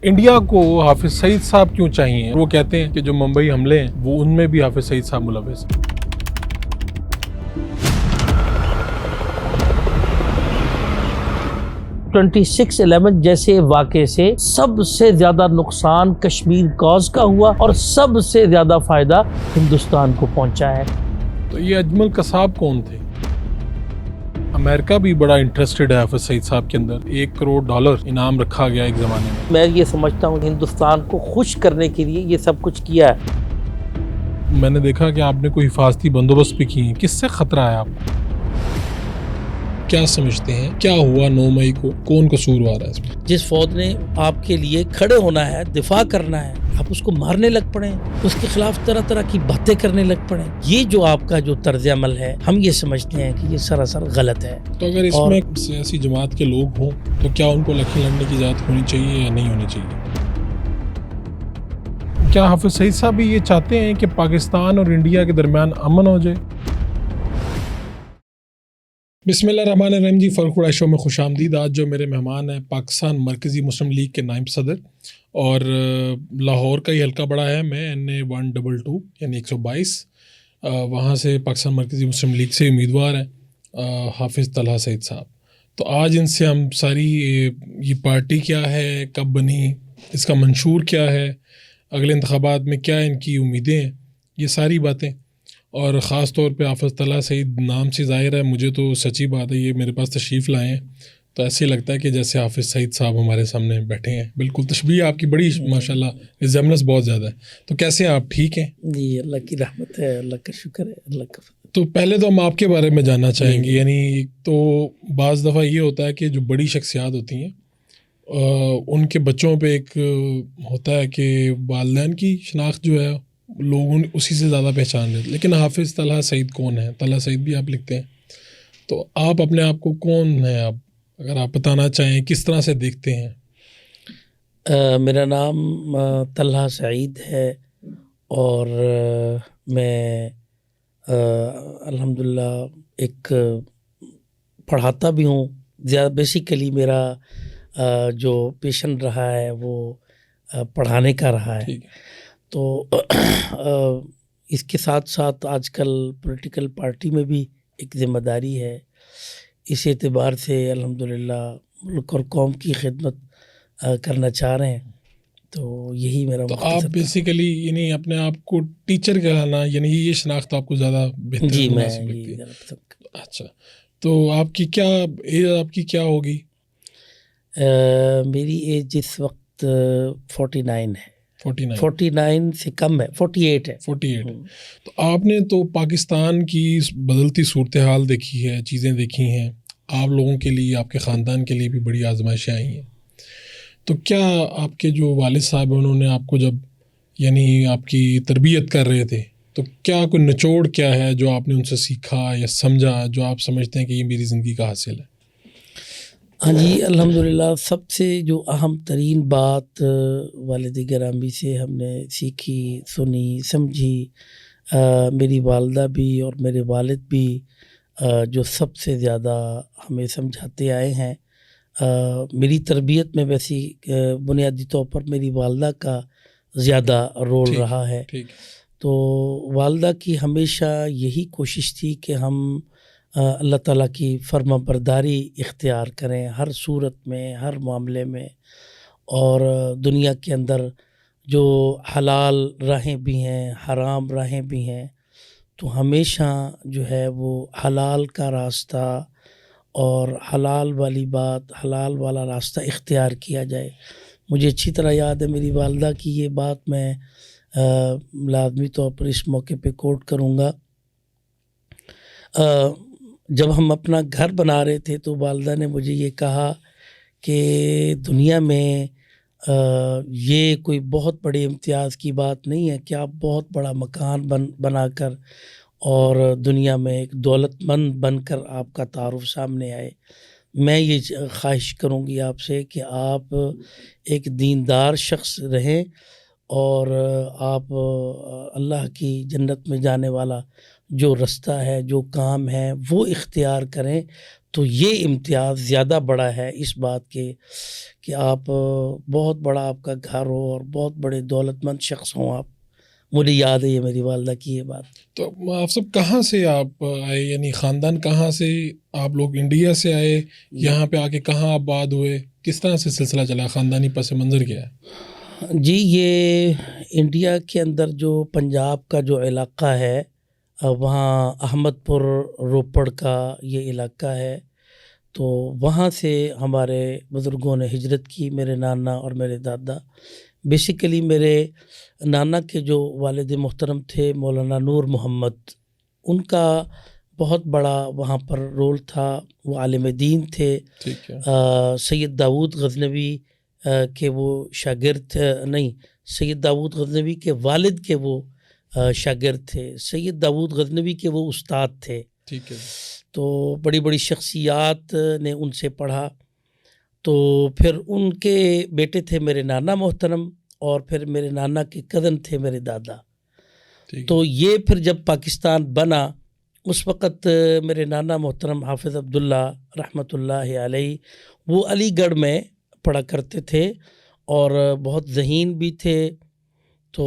India کو حافظ سعید صاحب کیوں چاہیے؟ وہ کہتے ہیں کہ جو ممبئی حملے ہیں وہ ان میں بھی حافظ سعید صاحب ملوث ہیں۔ 26/11 جیسے واقعے سے سب سے زیادہ نقصان کشمیر کاز کا ہوا اور سب سے زیادہ فائدہ ہندوستان کو پہنچا ہے۔ تو یہ اجمل قصاب کون تھے؟ امریکہ بھی بڑا انٹرسٹڈ ہے حافظ سعید صاحب کے اندر، $1 کروڑ انعام رکھا گیا ایک زمانے میں۔ میں یہ سمجھتا ہوں ہندوستان کو خوش کرنے کے لیے یہ سب کچھ کیا ہے۔ میں نے دیکھا کہ آپ نے کوئی حفاظتی بندوبست بھی کی ہیں، کس سے خطرہ ہے آپ کو؟ کیا سمجھتے ہیں کیا ہوا 9 مئی کو؟ کون قصوروار ہے اس میں؟ جس فوج نے آپ کے لیے کھڑے ہونا ہے، دفاع کرنا ہے، آپ اس کو مارنے لگ پڑے، اس کے خلاف طرح طرح کی باتیں کرنے لگ پڑے، یہ جو آپ کا جو طرز عمل ہے ہم یہ سمجھتے ہیں کہ یہ سراسر غلط ہے۔ تو اگر اس میں سیاسی جماعت کے لوگ ہوں تو کیا ان کو لکھیں لڑنے کی اجازت ہونی چاہیے یا نہیں ہونی چاہیے؟ کیا حافظ سعید صاحب بھی یہ چاہتے ہیں کہ پاکستان اور انڈیا کے درمیان امن ہو جائے؟ بسم اللہ الرحمن الرحیم جی، فرق شو میں خوش آمدید۔ آج جو میرے مہمان ہیں پاکستان مرکزی مسلم لیگ کے نائب صدر اور لاہور کا ہی حلقہ بڑا ہے، میں NA 122 یعنی 122 وہاں سے پاکستان مرکزی مسلم لیگ سے امیدوار ہیں حافظ طلحہ سعید صاحب۔ تو آج ان سے ہم ساری یہ پارٹی کیا ہے، کب بنی، اس کا منشور کیا ہے، اگلے انتخابات میں کیا ان کی امیدیں ہیں، یہ ساری باتیں، اور خاص طور پہ حافظ طلحہ سعید نام سے ظاہر ہے، مجھے تو سچی بات ہے یہ میرے پاس تشریف لائے ہیں تو ایسے لگتا ہے کہ جیسے حافظ سعید صاحب ہمارے سامنے بیٹھے ہیں، بالکل تشبیہ آپ کی بڑی ماشاءاللہ ریزیمبلنس بہت زیادہ ہے۔ تو کیسے ہیں آپ؟ ٹھیک ہیں جی، اللہ کی رحمت ہے، اللہ کا شکر ہے، اللہ کا فضل۔ تو پہلے تو ہم آپ کے بارے میں جاننا چاہیں گے، یعنی تو بعض دفعہ یہ ہوتا ہے کہ جو بڑی شخصیات ہوتی ہیں ان کے بچوں پہ ایک ہوتا ہے کہ والدین کی شناخت جو ہے لوگ اسی سے زیادہ پہچان رہے، لیکن حافظ طلحہ سعید کون ہے؟ طلحہ سعید بھی آپ لکھتے ہیں، تو آپ اپنے آپ کو کون ہیں؟ آپ اگر آپ بتانا چاہیں کس طرح سے دیکھتے ہیں؟ میرا نام طلحہ سعید ہے اور میں الحمدللہ ایک پڑھاتا بھی ہوں، زیادہ بیسیکلی میرا جو پیشن رہا ہے وہ پڑھانے کا رہا ہے۔ تو اس کے ساتھ ساتھ آج کل پولیٹیکل پارٹی میں بھی ایک ذمہ داری ہے، اس اعتبار سے الحمدللہ ملک اور قوم کی خدمت کرنا چاہ رہے ہیں، تو یہی میرا تو مختصر آپ بیسیکلی یعنی اپنے آپ کو ٹیچر کہلانا، یعنی یہ شناخت آپ کو زیادہ بہتر جی میں مناسب لگتی ہے؟ زیادہ پسند کرتا اچھا، تو آپ کی کیا ایج آپ کی کیا ہوگی؟ میری ایج اس وقت 49 ہے، 49 49 سے کم ہے، 48 ہے۔ 48۔ تو آپ نے تو پاکستان کی بدلتی صورتحال دیکھی ہے، چیزیں دیکھی ہیں، آپ لوگوں کے لیے، آپ کے خاندان کے لیے بھی بڑی آزمائشیں آئی ہیں، تو کیا آپ کے جو والد صاحب ہیں انہوں نے آپ کو جب یعنی آپ کی تربیت کر رہے تھے تو کیا کوئی نچوڑ کیا ہے جو آپ نے ان سے سیکھا یا سمجھا جو آپ سمجھتے ہیں کہ یہ میری زندگی کا حاصل ہے؟ ہاں جی، الحمدللہ سب سے جو اہم ترین بات والد گرامی سے ہم نے سیکھی، سنی، سمجھی، میری والدہ بھی اور میرے والد بھی جو سب سے زیادہ ہمیں سمجھاتے آئے ہیں، میری تربیت میں ویسی بنیادی طور پر میری والدہ کا زیادہ رول رہا ہے۔ تو والدہ کی ہمیشہ یہی کوشش تھی کہ ہم اللہ تعالیٰ کی فرما برداری اختیار کریں ہر صورت میں، ہر معاملے میں، اور دنیا کے اندر جو حلال راہیں بھی ہیں، حرام راہیں بھی ہیں، تو ہمیشہ جو ہے وہ حلال کا راستہ اور حلال والی بات، حلال والا راستہ اختیار کیا جائے۔ مجھے اچھی طرح یاد ہے میری والدہ کی یہ بات، میں لازمی طور پر اس موقع پہ کوٹ کروں گا۔ جب ہم اپنا گھر بنا رہے تھے تو والدہ نے مجھے یہ کہا کہ دنیا میں یہ کوئی بہت بڑے امتیاز کی بات نہیں ہے کہ آپ بہت بڑا مکان بنا کر اور دنیا میں ایک دولت مند بن کر آپ کا تعارف سامنے آئے۔ میں یہ خواہش کروں گی آپ سے کہ آپ ایک دیندار شخص رہیں اور آپ اللہ کی جنت میں جانے والا جو رستہ ہے، جو کام ہے وہ اختیار کریں تو یہ امتیاز زیادہ بڑا ہے اس بات کے کہ آپ بہت بڑا آپ کا گھر ہو اور بہت بڑے دولت مند شخص ہوں آپ. مجھے یاد ہے یہ میری والدہ کی یہ بات. تو آپ سب کہاں سے آپ آئے، یعنی خاندان کہاں سے؟ آپ لوگ انڈیا سے آئے، یہاں پہ آ کے کہاں آباد ہوئے، کس طرح سے سلسلہ چلا، خاندانی پس منظر کیا ہے؟ جی یہ انڈیا کے اندر جو پنجاب کا جو علاقہ ہے وہاں احمد پور روپڑ کا یہ علاقہ ہے. تو وہاں سے ہمارے بزرگوں نے ہجرت کی، میرے نانا اور میرے دادا. بیسیکلی میرے نانا کے جو والد محترم تھے مولانا نور محمد، ان کا بہت بڑا وہاں پر رول تھا. وہ عالم دین تھے. ٹھیک ہے. سید داؤد غزنوی کے وہ شاگرد نہیں، سید داؤد غزنوی کے والد کے وہ شاگرد تھے. سید داؤد غزنوی کے وہ استاد تھے. ٹھیک ہے. تو بڑی بڑی شخصیات نے ان سے پڑھا. تو پھر ان کے بیٹے تھے میرے نانا محترم، اور پھر میرے نانا کے کزن تھے میرے دادا. تو یہ پھر جب پاکستان بنا اس وقت میرے نانا محترم حافظ عبداللہ رحمۃ اللہ علیہ وہ علی گڑھ میں پڑھا کرتے تھے اور بہت ذہین بھی تھے. تو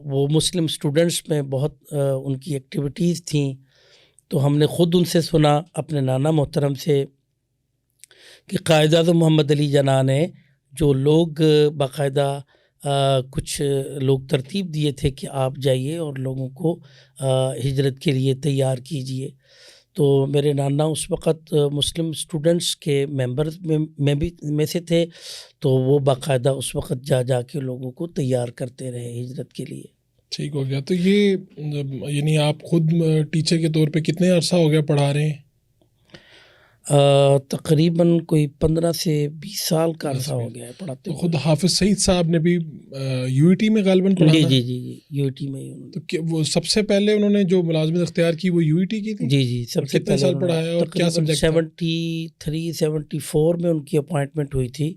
وہ مسلم اسٹوڈنٹس میں بہت ان کی ایکٹیویٹیز تھیں. تو ہم نے خود ان سے سنا اپنے نانا محترم سے کہ قائد اعظم محمد علی جناح نے جو لوگ باقاعدہ کچھ لوگ ترتیب دیے تھے کہ آپ جائیے اور لوگوں کو ہجرت کے لیے تیار کیجئے. تو میرے نانا اس وقت مسلم اسٹوڈنٹس کے ممبرز میں سے تھے. تو وہ باقاعدہ اس وقت جا کے لوگوں کو تیار کرتے رہے ہجرت کے لیے. ٹھیک ہو گیا. تو یہ یعنی آپ خود ٹیچر کے طور پہ کتنے عرصہ ہو گیا پڑھا رہے ہیں؟ تقریباً کوئی 15 سے 20 سال کا عرصہ ہو گیا ہے پڑھاتے تو خود حافظ سعید صاحب نے بھی یو ای ٹی میں غالباً پڑھانا؟ جی یو ای ٹی میں. تو وہ سب سے پہلے انہوں نے جو ملازمت اختیار کی وہ یو ای ٹی کی تھی؟ جی سب سے کتنے سال پڑھایا اور کیا سبجیکٹ؟ 73-74 میں ان کی اپوائنٹمنٹ ہوئی تھی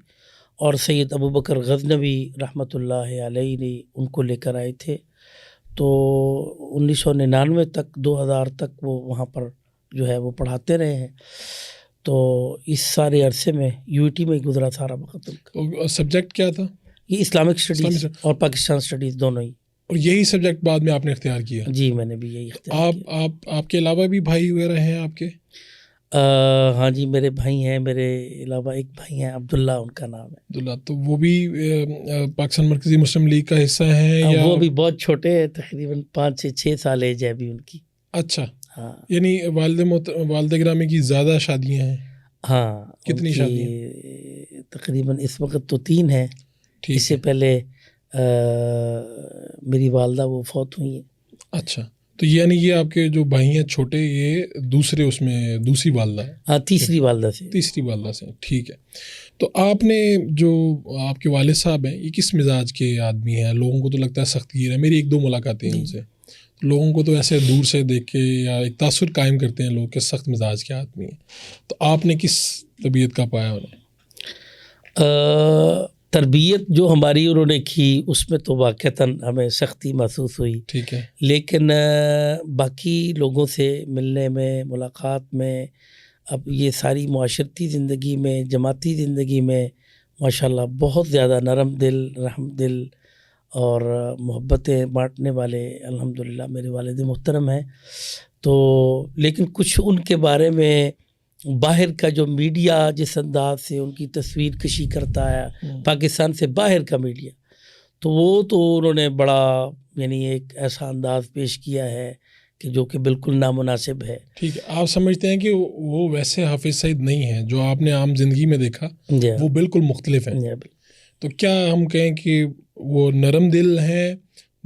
اور سید ابو بکر غزنوی رحمۃ اللہ علیہ نے ان کو لے کر آئے تھے. تو 1999 تک 2000 تک وہ وہاں پر جو ہے وہ پڑھاتے رہے ہیں. تو اس سارے عرصے میں یو ای ٹی میں گزرا سارا وقت. سبجیکٹ کیا تھا؟ یہ اسلامک اسٹڈیز اور پاکستان اسٹڈیز دونوں ہی. اور یہی سبجیکٹ بعد میں آپ نے اختیار کیا؟ جی میں نے بھی یہی اختیار کیا. آپ کے علاوہ بھی بھائی وغیرہ ہیں آپ کے؟ ہاں جی میرے بھائی ہیں. میرے علاوہ ایک بھائی ہیں عبداللہ ان کا نام ہے. عبداللہ. تو وہ بھی پاکستان مرکزی مسلم لیگ کا حصہ ہیں یا؟ وہ بھی بہت چھوٹے ہیں، تقریباً 5 سے 6 سال ایج ہے ابھی ان کی. اچھا. ہاں یعنی والد گرامی کی زیادہ شادیاں ہیں؟ ہاں. کتنی شادیاں؟ تقریباً اس وقت تو 3 ہیں. اس سے پہلے میری والدہ وہ فوت ہوئی ہیں. اچھا. تو یعنی یہ آپ کے جو بھائی ہیں چھوٹے یہ دوسرے اس میں دوسری والدہ ہے؟ ہاں تیسری والدہ سے. ٹھیک ہے. تو آپ نے جو آپ کے والد صاحب ہیں یہ کس مزاج کے آدمی ہیں؟ لوگوں کو تو لگتا ہے سخت گیر ہے. میری 1-2 ملاقاتیں ہیں ان سے. لوگوں کو تو ایسے دور سے دیکھ کے یا ایک تاثر قائم کرتے ہیں لوگ کہ سخت مزاج کے آدمی ہیں. تو آپ نے کس طبیعت کا پایا انہیں؟ تربیت جو ہماری انہوں نے کی اس میں تو واقعتاً ہمیں سختی محسوس ہوئی. ٹھیک ہے. لیکن باقی لوگوں سے ملنے میں، ملاقات میں، اب یہ ساری معاشرتی زندگی میں، جماعتی زندگی میں ماشاءاللہ بہت زیادہ نرم دل، رحم دل اور محبتیں بانٹنے والے الحمدللہ میرے والد محترم ہیں. تو لیکن کچھ ان کے بارے میں باہر کا جو میڈیا جس انداز سے ان کی تصویر کشی کرتا ہے، پاکستان سے باہر کا میڈیا، تو وہ تو انہوں نے بڑا یعنی ایک ایسا انداز پیش کیا ہے کہ جو کہ بالکل نامناسب ہے. ٹھیک ہے. آپ سمجھتے ہیں کہ وہ ویسے حافظ سعید نہیں ہیں جو آپ نے عام زندگی میں دیکھا؟ وہ بالکل مختلف ہیں. تو کیا ہم کہیں کہ وہ نرم دل ہیں،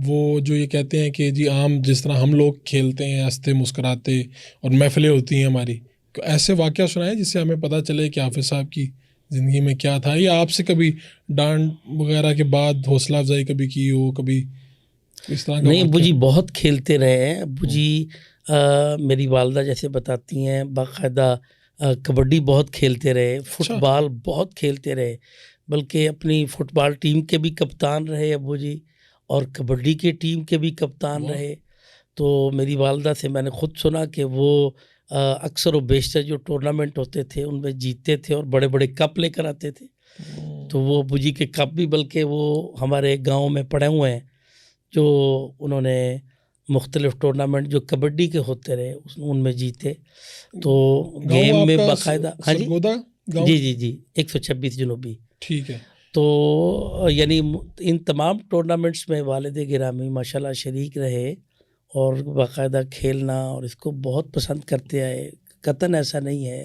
وہ جو یہ کہتے ہیں کہ جی عام جس طرح ہم لوگ کھیلتے ہیں، ہنستے مسکراتے اور محفلیں ہوتی ہیں ہماری، ایسے واقعہ سنائیں جس سے ہمیں پتہ چلے کہ حافظ صاحب کی زندگی میں کیا تھا، یا آپ سے کبھی ڈانٹ وغیرہ کے بعد حوصلہ افزائی کبھی کی ہو، کبھی اس طرح کا؟ نہیں، ابو جی بہت کھیلتے رہے ہیں. ابو جی میری والدہ جیسے بتاتی ہیں باقاعدہ کبڈی بہت کھیلتے رہے، فٹ بال بہت کھیلتے رہے، بلکہ اپنی فٹ بال ٹیم کے بھی کپتان رہے ابو جی اور کبڈی کے ٹیم کے بھی کپتان رہے. تو میری والدہ سے میں نے خود سنا کہ وہ اکثر و بیشتر جو ٹورنامنٹ ہوتے تھے ان میں جیتتے تھے اور بڑے بڑے کپ لے کر آتے تھے. تو وہ ابو جی کے کپ بھی بلکہ وہ ہمارے گاؤں میں پڑے ہوئے ہیں جو انہوں نے مختلف ٹورنامنٹ جو کبڈی کے ہوتے رہے ان میں جیتے. تو گیم میں باقاعدہ ہاں جی جی 126 جنوبی. ٹھیک ہے. تو یعنی ان تمام ٹورنامنٹس میں والد گرامی ماشاءاللہ شریک رہے اور باقاعدہ کھیلنا اور اس کو بہت پسند کرتے آئے. قطعاً ایسا نہیں ہے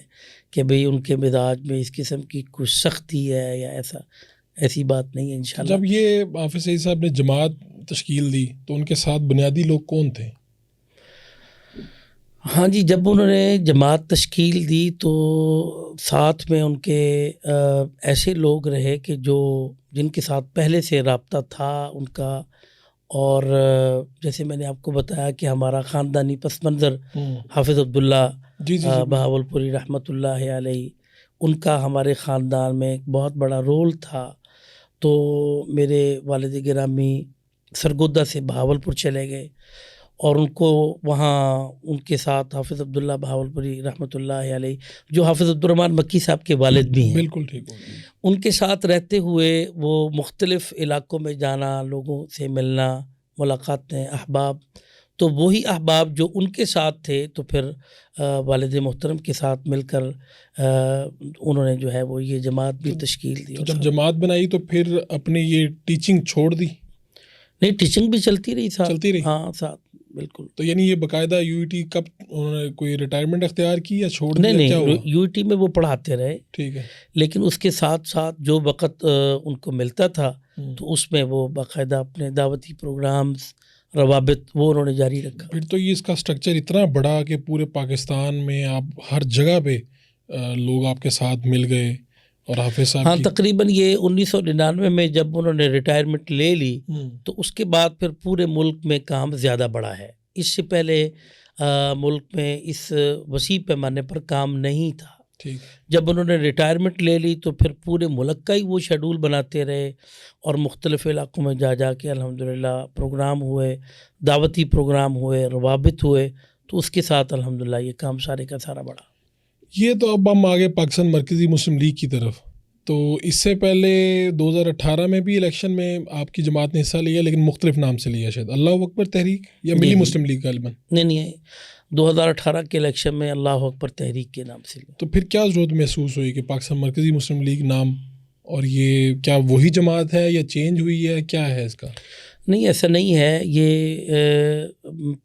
کہ بھئی ان کے مزاج میں اس قسم کی کچھ سختی ہے یا ایسی بات نہیں ہے انشاءاللہ. جب یہ حافظ سعید صاحب نے جماعت تشکیل دی تو ان کے ساتھ بنیادی لوگ کون تھے؟ ہاں جی، جب انہوں نے جماعت تشکیل دی تو ساتھ میں ان کے ایسے لوگ رہے کہ جن کے ساتھ پہلے سے رابطہ تھا ان کا. اور جیسے میں نے آپ کو بتایا کہ ہمارا خاندانی پس منظر حافظ عبداللہ بہاولپوری رحمۃ اللہ علیہ ان کا ہمارے خاندان میں ایک بہت بڑا رول تھا. تو میرے والد گرامی سرگودا سے بہاولپور چلے گئے اور ان کو وہاں ان کے ساتھ حافظ عبداللہ بہاولپوری رحمۃ اللہ علیہ جو حافظ عبدالرحمن مکی صاحب کے والد بھی ہیں، بالکل ٹھیک ہو، ان کے ساتھ رہتے ہوئے وہ مختلف علاقوں میں جانا، لوگوں سے ملنا، ملاقاتیں، احباب. تو وہی احباب جو ان کے ساتھ تھے تو پھر والد محترم کے ساتھ مل کر انہوں نے جو ہے وہ یہ جماعت بھی تشکیل دی. جب جماعت بنائی تو پھر اپنی یہ ٹیچنگ چھوڑ دی؟ نہیں، ٹیچنگ بھی چلتی رہی ساتھ. چلتی رہی؟ ہاں ساتھ، بالکل. تو یعنی یہ باقاعدہ یو ای ٹی کب انہوں نے کوئی ریٹائرمنٹ اختیار کی یا چھوڑ دیا؟ نہیں، یو ای ٹی میں وہ پڑھاتے رہے. ٹھیک ہے. لیکن اس کے ساتھ ساتھ جو وقت ان کو ملتا تھا تو اس میں وہ باقاعدہ اپنے دعوتی پروگرامز، روابط وہ انہوں نے جاری رکھا. پھر تو یہ اس کا سٹرکچر اتنا بڑا کہ پورے پاکستان میں آپ ہر جگہ پہ لوگ آپ کے ساتھ مل گئے. اور حافظ صاحب ہاں، تقریباً یہ 1999 میں جب انہوں نے ریٹائرمنٹ لے لی تو اس کے بعد پھر پورے ملک میں کام زیادہ بڑھا ہے. اس سے پہلے ملک میں اس وسیع پیمانے پر کام نہیں تھا. جب انہوں نے ریٹائرمنٹ لے لی تو پھر پورے ملک کا ہی وہ شیڈول بناتے رہے اور مختلف علاقوں میں جا کے الحمدللہ پروگرام ہوئے، دعوتی پروگرام ہوئے، روابط ہوئے. تو اس کے ساتھ الحمدللہ یہ کام سارے کا سارا بڑھا. یہ تو اب ہم آگے پاکستان مرکزی مسلم لیگ کی طرف. تو اس سے پہلے 2018 میں بھی الیکشن میں آپ کی جماعت نے حصہ لیا لیکن مختلف نام سے لیا، شاید اللہ اکبر تحریک یا ملی مسلم لیگ غالباً؟ نہیں، 2018 کے الیکشن میں اللہ اکبر تحریک کے نام سے لیا. تو پھر کیا ضرورت محسوس ہوئی کہ پاکستان مرکزی مسلم لیگ نام، اور یہ کیا وہی جماعت ہے یا چینج ہوئی ہے، کیا ہے اس کا؟ نہیں، ایسا نہیں ہے. یہ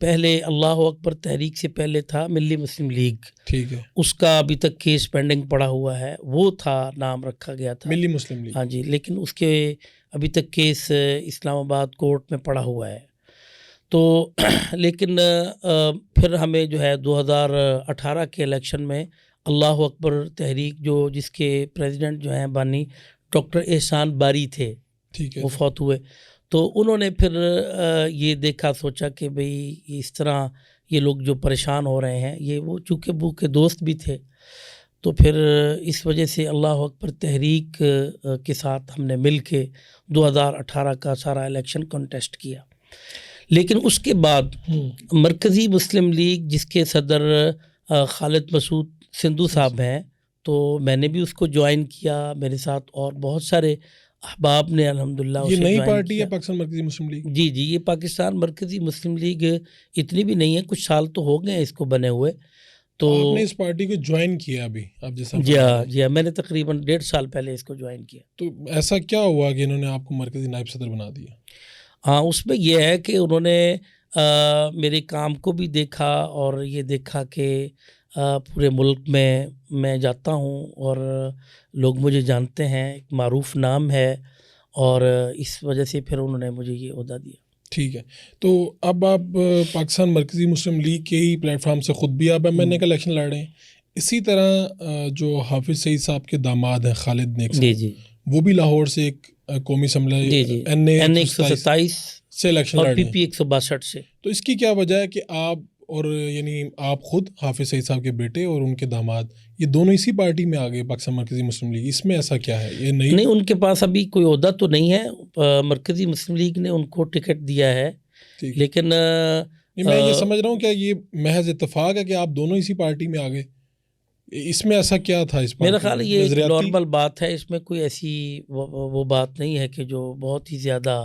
پہلے اللہ اکبر تحریک سے پہلے تھا ملی مسلم لیگ. ٹھیک ہے. اس کا ابھی تک کیس پینڈنگ پڑا ہوا ہے. وہ تھا نام رکھا گیا تھا ملی مسلم لیگ. ہاں جی، لیکن اس کے ابھی تک کیس اسلام آباد کورٹ میں پڑا ہوا ہے. تو لیکن پھر ہمیں جو ہے 2018 کے الیکشن میں اللہ اکبر تحریک جس کے پریزیڈنٹ جو ہیں بانی ڈاکٹر احسان باری تھے، وہ فوت ہوئے. تو انہوں نے پھر یہ دیکھا، سوچا کہ بھئی اس طرح یہ لوگ جو پریشان ہو رہے ہیں، یہ وہ چونکہ بو کے دوست بھی تھے، تو پھر اس وجہ سے اللہ اکبر تحریک کے ساتھ ہم نے مل کے 2018 کا سارا الیکشن کنٹیسٹ کیا. لیکن اس کے بعد مرکزی مسلم لیگ جس کے صدر خالد مسعود سندھو صاحب ہیں، تو میں نے بھی اس کو جوائن کیا، میرے ساتھ اور بہت سارے احباب نے الحمدللہ اسے یہ نئی جوائن پارٹی کیا. ہے پاکستان مرکزی مسلم لیگ؟ جی، یہ پاکستان مرکزی مسلم لیگ اتنی بھی نہیں ہے، کچھ سال تو ہو گئے ہیں اس کو بنے ہوئے. تو آپ نے اس پارٹی کو جوائن کیا ابھی؟ آپ جیسا جی ہاں، میں نے تقریباً 1.5 سال پہلے اس کو جوائن کیا. تو ایسا کیا ہوا کہ انہوں نے آپ کو مرکزی نائب صدر بنا دیا؟ ہاں، اس میں یہ ہے کہ انہوں نے میرے کام کو بھی دیکھا اور یہ دیکھا کہ پورے ملک میں جاتا ہوں اور لوگ مجھے جانتے ہیں، ایک معروف نام ہے، اور اس وجہ سے پھر انہوں نے مجھے یہ عہدہ دیا. ٹھیک ہے. تو اب آپ پاکستان مرکزی مسلم لیگ کے ہی پلیٹ فارم سے خود بھی آپ ایم این اے کا الیکشن لڑ رہے ہیں. اسی طرح جو حافظ سعید صاحب کے داماد ہیں خالد نیک صاحب، جی، وہ بھی لاہور سے ایک قومی اسمبلی این اے 127 سے الیکشن لڑ رہے ہیں، اور پی پی 162 سے. تو اس کی کیا وجہ ہے کہ آپ اور یعنی آپ خود حافظ سعید صاحب کے بیٹے اور ان کے داماد یہ دونوں اسی پارٹی میں آ گئے پاکستان مرکزی مسلم لیگ؟ اس میں ایسا کیا ہے؟ یہ نہیں، ان کے پاس ابھی کوئی عہدہ تو نہیں ہے. مرکزی مسلم لیگ نے ان کو ٹکٹ دیا ہے، لیکن نہیں میں یہ سمجھ رہا ہوں کہ یہ محض اتفاق ہے کہ آپ دونوں اسی پارٹی میں آ گئے, اس میں ایسا کیا تھا اس میرا پارٹی خیال میں؟ ہے یہ ایک نظریاتی نارمل بات ہے, اس میں کوئی ایسی وہ بات نہیں ہے کہ جو بہت ہی زیادہ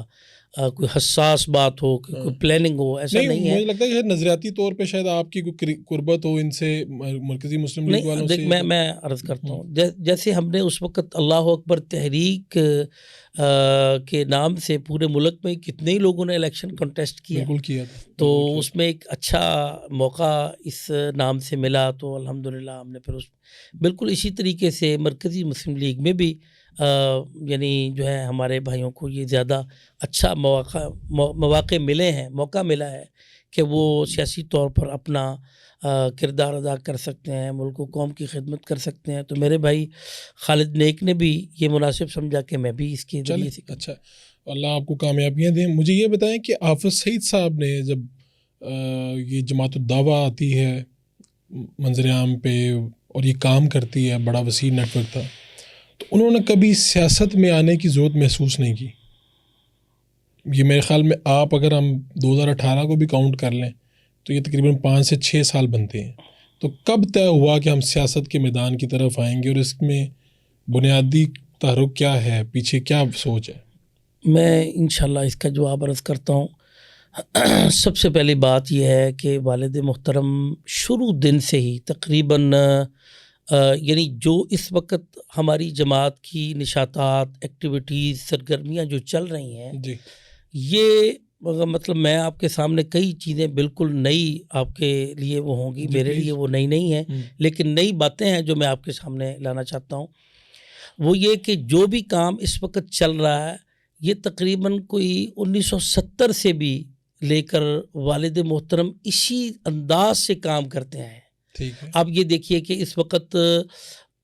کوئی حساس بات ہو, کہ کوئی پلاننگ ہو, ایسا نہیں ہے. مجھے لگتا ہے کہ نظریاتی طور پہ شاید آپ کی کوئی قربت ہو ان سے, مرکزی مسلم لیگ نہیں والوں دیکھ سے. میں عرض کرتا ہوں, جیسے ہم نے اس وقت اللہ اکبر تحریک کے نام سے پورے ملک میں کتنے ہی لوگوں نے الیکشن کنٹیسٹ کیا, بالکل کیا تھا, تو اس میں ایک اچھا موقع اس نام سے ملا, تو الحمدللہ ہم نے پھر اس بالکل اسی طریقے سے مرکزی مسلم لیگ میں بھی یعنی جو ہے ہمارے بھائیوں کو یہ زیادہ اچھا مواقع ملے ہیں, موقع ملا ہے کہ وہ سیاسی طور پر اپنا کردار ادا کر سکتے ہیں, ملک و قوم کی خدمت کر سکتے ہیں. تو میرے بھائی خالد نیک نے بھی یہ مناسب سمجھا کہ میں بھی اس کے ذریعے سے. اچھا, اللہ آپ کو کامیابیاں دیں. مجھے یہ بتائیں کہ حافظ سعید صاحب نے جب یہ جماعت الدعوہ آتی ہے منظر عام پہ اور یہ کام کرتی ہے, بڑا وسیع نیٹ ورک تھا, تو انہوں نے کبھی سیاست میں آنے کی ضرورت محسوس نہیں کی. یہ میرے خیال میں آپ اگر ہم 2018 کو بھی کاؤنٹ کر لیں تو یہ تقریباً 5 سے 6 سال بنتے ہیں. تو کب طے ہوا کہ ہم سیاست کے میدان کی طرف آئیں گے, اور اس میں بنیادی تحرک کیا ہے, پیچھے کیا سوچ ہے؟ میں انشاءاللہ اس کا جواب عرض کرتا ہوں. سب سے پہلی بات یہ ہے کہ والد محترم شروع دن سے ہی تقریباً یعنی جو اس وقت ہماری جماعت کی نشاطات, ایکٹیویٹیز, سرگرمیاں جو چل رہی ہیں, جی, یہ مطلب میں آپ کے سامنے کئی چیزیں بالکل نئی آپ کے لیے وہ ہوں گی, میرے لیے وہ نئی نہیں ہیں, لیکن نئی باتیں ہیں جو میں آپ کے سامنے لانا چاہتا ہوں. وہ یہ کہ جو بھی کام اس وقت چل رہا ہے یہ تقریباً کوئی 1970 سے بھی لے کر والد محترم اسی انداز سے کام کرتے ہیں. اب یہ دیکھیے کہ اس وقت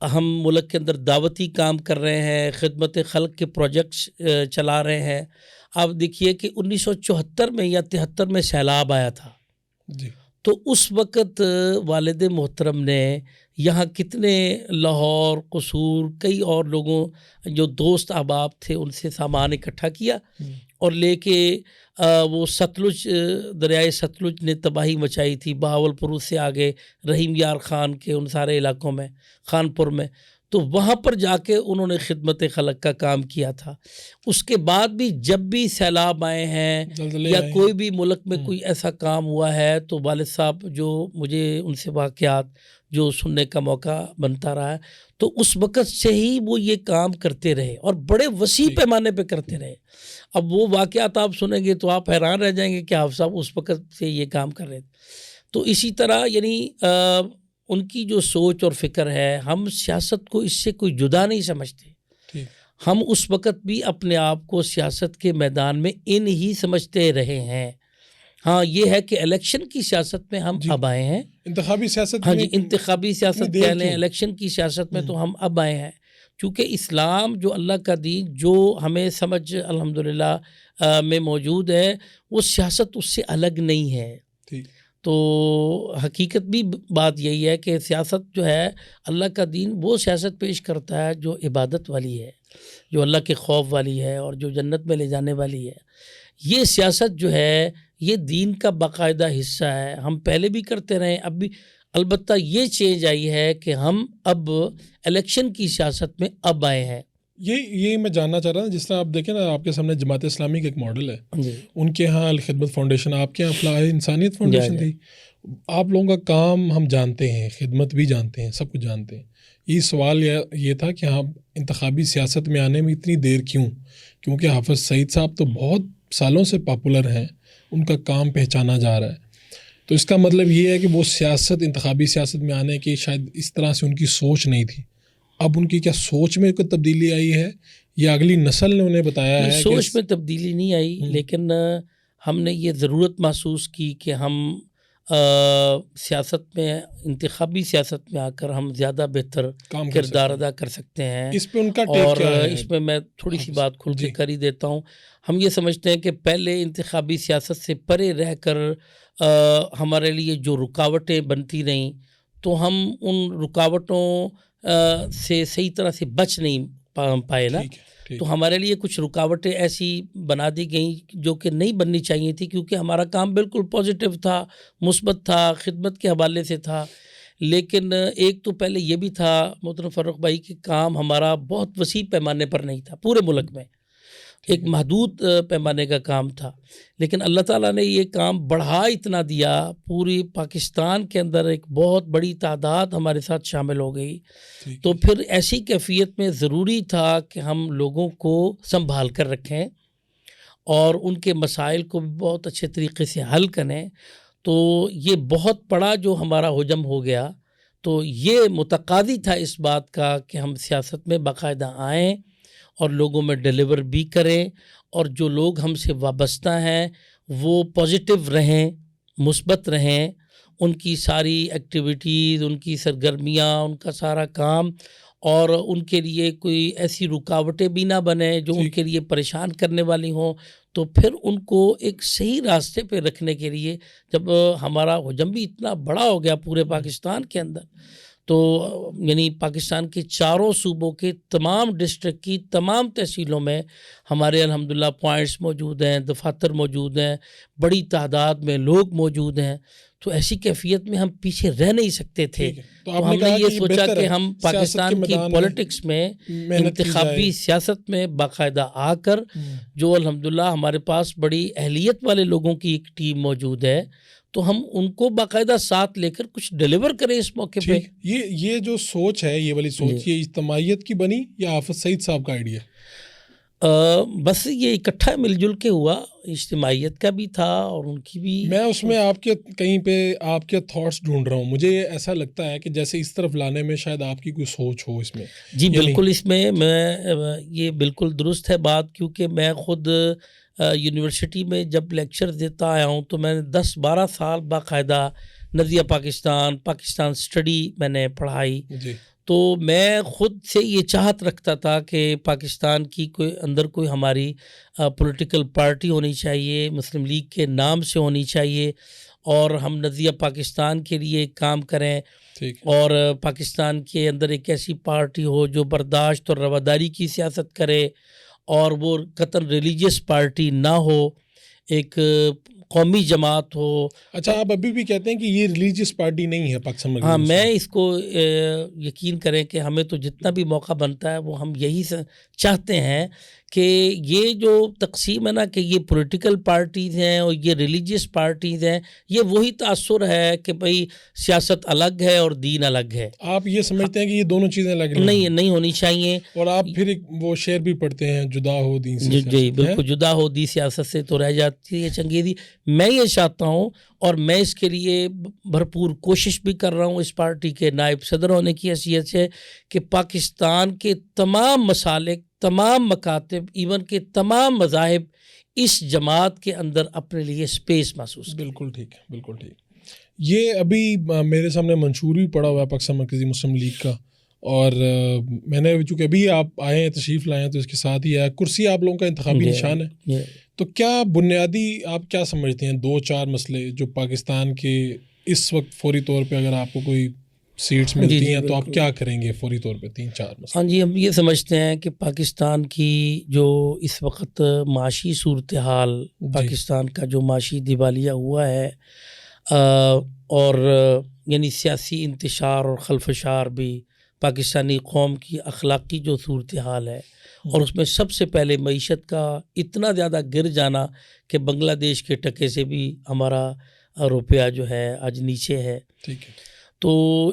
ہم ملک کے اندر دعوتی کام کر رہے ہیں, خدمت خلق کے پروجیکٹس چلا رہے ہیں. آپ دیکھیے کہ 1974 میں یا 73 میں سیلاب آیا تھا, تو اس وقت والد محترم نے یہاں کتنے لاہور, قصور, کئی اور لوگوں جو دوست احباب تھے ان سے سامان اکٹھا کیا اور لے کے وہ ستلج, دریائے ستلج نے تباہی مچائی تھی بہاولپور سے آگے رحیم یار خان کے ان سارے علاقوں میں, خانپور میں, تو وہاں پر جا کے انہوں نے خدمت خلق کا کام کیا تھا. اس کے بعد بھی جب بھی سیلاب آئے ہیں یا کوئی بھی ملک میں کوئی ایسا کام ہوا ہے تو والد صاحب جو مجھے ان سے واقعات جو سننے کا موقع بنتا رہا ہے, تو اس وقت سے ہی وہ یہ کام کرتے رہے اور بڑے وسیع پیمانے پہ کرتے رہے. اب وہ واقعات آپ سنیں گے تو آپ حیران رہ جائیں گے کہ آپ صاحب اس وقت سے یہ کام کر رہے تھے. تو اسی طرح یعنی ان کی جو سوچ اور فکر ہے, ہم سیاست کو اس سے کوئی جدا نہیں سمجھتے. ہم اس وقت بھی اپنے آپ کو سیاست کے میدان میں ان ہی سمجھتے رہے ہیں. ہاں یہ ہے کہ الیکشن کی سیاست میں ہم اب آئے ہیں, انتخابی سیاست, ہاں جی انتخابی سیاست کہہ لیں, الیکشن کی سیاست میں تو ہم اب آئے ہیں, چونکہ اسلام جو اللہ کا دین جو ہمیں سمجھ الحمدللہ میں موجود ہے, وہ سیاست اس سے الگ نہیں ہے. تو حقیقت بھی بات یہی ہے کہ سیاست جو ہے اللہ کا دین وہ سیاست پیش کرتا ہے جو عبادت والی ہے, جو اللہ کے خوف والی ہے اور جو جنت میں لے جانے والی ہے. یہ سیاست جو ہے یہ دین کا باقاعدہ حصہ ہے, ہم پہلے بھی کرتے رہے اب بھی. البتہ یہ چینج آئی ہے کہ ہم اب الیکشن کی سیاست میں اب آئے ہیں. یہ میں جاننا چاہ رہا ہوں, جس طرح آپ دیکھیں نا آپ کے سامنے جماعت اسلامی کا ایک ماڈل ہے, ان کے ہاں الخدمت فاؤنڈیشن, آپ کے یہاں فلاح انسانیت فاؤنڈیشن تھی. آپ لوگوں کا کام ہم جانتے ہیں, خدمت بھی جانتے ہیں, سب کچھ جانتے ہیں. یہ سوال یہ تھا کہ ہاں انتخابی سیاست میں آنے میں اتنی دیر کیوں؟ کیونکہ حافظ سعید صاحب تو بہت سالوں سے پاپولر ہیں, ان کا کام پہچانا جا رہا ہے. تو اس کا مطلب یہ ہے کہ وہ سیاست, انتخابی سیاست میں آنے کی شاید اس طرح سے ان کی سوچ نہیں تھی. اب ان کی کیا سوچ میں کوئی تبدیلی آئی ہے یا اگلی نسل نے انہیں بتایا ہے؟ سوچ میں تبدیلی نہیں آئی, لیکن ہم نے یہ ضرورت محسوس کی کہ ہم سیاست میں, انتخابی سیاست میں آ کر ہم زیادہ بہتر کردار ادا کر سکتے ہیں. اس پہ ان کا اور اس میں میں تھوڑی سی بات کھل کے کر ہی دیتا ہوں. ہم یہ سمجھتے ہیں کہ پہلے انتخابی سیاست سے پرے رہ کر ہمارے لیے جو رکاوٹیں بنتی رہیں تو ہم ان رکاوٹوں سے صحیح طرح سے بچ نہیں پائے نا، ٹھیک ہے، ٹھیک تو ہمارے لیے کچھ رکاوٹیں ایسی بنا دی گئیں جو کہ نہیں بننی چاہیے تھی، کیونکہ ہمارا کام بالکل پازیٹیو تھا، مثبت تھا، خدمت کے حوالے سے تھا. لیکن ایک تو پہلے یہ بھی تھا محترم فاروق بھائی کہ کام ہمارا بہت وسیع پیمانے پر نہیں تھا پورے ملک میں، ایک محدود پیمانے کا کام تھا. لیکن اللہ تعالیٰ نے یہ کام بڑھا اتنا دیا، پوری پاکستان کے اندر ایک بہت بڑی تعداد ہمارے ساتھ شامل ہو گئی. ٹھیک تو پھر ایسی کیفیت میں ضروری تھا کہ ہم لوگوں کو سنبھال کر رکھیں اور ان کے مسائل کو بھی بہت اچھے طریقے سے حل کریں. تو یہ بہت بڑا جو ہمارا حجم ہو گیا، تو یہ متقاضی تھا اس بات کا کہ ہم سیاست میں باقاعدہ آئیں اور لوگوں میں ڈیلیور بھی کریں، اور جو لوگ ہم سے وابستہ ہیں وہ پازیٹیو رہیں، مثبت رہیں، ان کی ساری ایکٹیویٹیز، ان کی سرگرمیاں، ان کا سارا کام، اور ان کے لیے کوئی ایسی رکاوٹیں بھی نہ بنیں جو ان کے لیے پریشان کرنے والی ہوں. تو پھر ان کو ایک صحیح راستے پہ رکھنے کے لیے، جب ہمارا حجم بھی اتنا بڑا ہو گیا پورے پاکستان کے اندر، تو یعنی پاکستان کے چاروں صوبوں کے تمام ڈسٹرکٹ کی تمام تحصیلوں میں ہمارے الحمدللہ پوائنٹس موجود ہیں، دفاتر موجود ہیں، بڑی تعداد میں لوگ موجود ہیں. تو ایسی کیفیت میں ہم پیچھے رہ نہیں سکتے تھے. تو ہم نے یہ سوچا کہ ہم پاکستان کی پولیٹکس میں، انتخابی سیاست میں باقاعدہ آ کر، جو الحمدللہ ہمارے پاس بڑی اہلیت والے لوگوں کی ایک ٹیم موجود ہے، تو ہم ان کو باقاعدہ ساتھ لے کر کچھ ڈیلیور کریں اس موقع پہ. یہ جو سوچ ہے، یہ والی سوچ، یہ اجتماعیت کی بنی یا حافظ سعید صاحب کا آئیڈیا؟ بس یہ اکٹھا مل جل کے ہوا، اجتماعیت کا بھی تھا اور ان کی بھی. میں اس میں آپ کے کہیں پہ آپ کے تھاٹس ڈھونڈ رہا ہوں. مجھے ایسا لگتا ہے کہ جیسے اس طرف لانے میں شاید آپ کی کوئی سوچ ہو اس میں. جی بالکل، اس میں یہ بالکل درست ہے بات، کیونکہ میں خود یونیورسٹی میں جب لیکچر دیتا آیا ہوں تو میں نے 10-12 سال باقاعدہ نظریہ پاکستان اسٹڈی میں نے پڑھائی. تو میں خود سے یہ چاہت رکھتا تھا کہ پاکستان کی کوئی ہماری پولیٹیکل پارٹی ہونی چاہیے، مسلم لیگ کے نام سے ہونی چاہیے، اور ہم نظریہ پاکستان کے لیے کام کریں، اور پاکستان کے اندر ایک ایسی پارٹی ہو جو برداشت اور رواداری کی سیاست کرے، اور وہ قطعاً ریلیجیس پارٹی نہ ہو، ایک قومی جماعت ہو. اچھا، آپ ابھی بھی کہتے ہیں کہ یہ ریلیجیس پارٹی نہیں ہے پاکستان میں؟ ہاں، میں اس کو یقین کریں کہ ہمیں تو جتنا بھی موقع بنتا ہے وہ ہم یہی چاہتے ہیں کہ یہ جو تقسیم ہے نا، کہ یہ پولیٹیکل پارٹیز ہیں اور یہ ریلیجیس پارٹیز ہیں، یہ وہی تاثر ہے کہ بھئی سیاست الگ ہے اور دین الگ ہے. آپ یہ سمجھتے ہیں کہ یہ دونوں چیزیں الگ نہیں ہونی چاہیے. اور آپ پھر وہ شعر بھی پڑھتے ہیں، جدا ہو دین سے. جی بالکل، جدا ہو دی سیاست سے تو رہ جاتی ہے چنگیزی. میں یہ چاہتا ہوں، اور میں اس کے لیے بھرپور کوشش بھی کر رہا ہوں اس پارٹی کے نائب صدر ہونے کی حیثیت سے، کہ پاکستان کے تمام مسالک، تمام مکاتب، ایون کے تمام مذاہب اس جماعت کے اندر اپنے لیے سپیس محسوس کریں. بالکل ٹھیک ہے، بالکل ٹھیک. یہ ابھی میرے سامنے منشور بھی پڑا ہوا ہے پاکستان مرکزی مسلم لیگ کا، اور میں نے چونکہ ابھی آپ آئے ہیں، تشریف لائے ہیں، تو اس کے ساتھ ہی ہے کرسی آپ لوگوں کا انتخابی نشان ہے. تو کیا بنیادی آپ کیا سمجھتے ہیں 2-4 مسئلے جو پاکستان کے اس وقت فوری طور پہ اگر آپ کو کوئی سیٹس ملتی ہیں تو آپ کیا کریں گے فوری طور پہ 3-4 مسئلے؟ ہاں جی، ہم یہ سمجھتے ہیں کہ پاکستان کی جو اس وقت معاشی صورتحال، پاکستان کا جو معاشی دیوالیہ ہوا ہے، اور یعنی سیاسی انتشار اور خلفشار بھی، پاکستانی قوم کی اخلاقی جو صورتحال ہے، اور اس میں سب سے پہلے معیشت کا اتنا زیادہ گر جانا کہ بنگلہ دیش کے ٹکے سے بھی ہمارا روپیہ جو ہے آج نیچے ہے. ٹھیک ہے. تو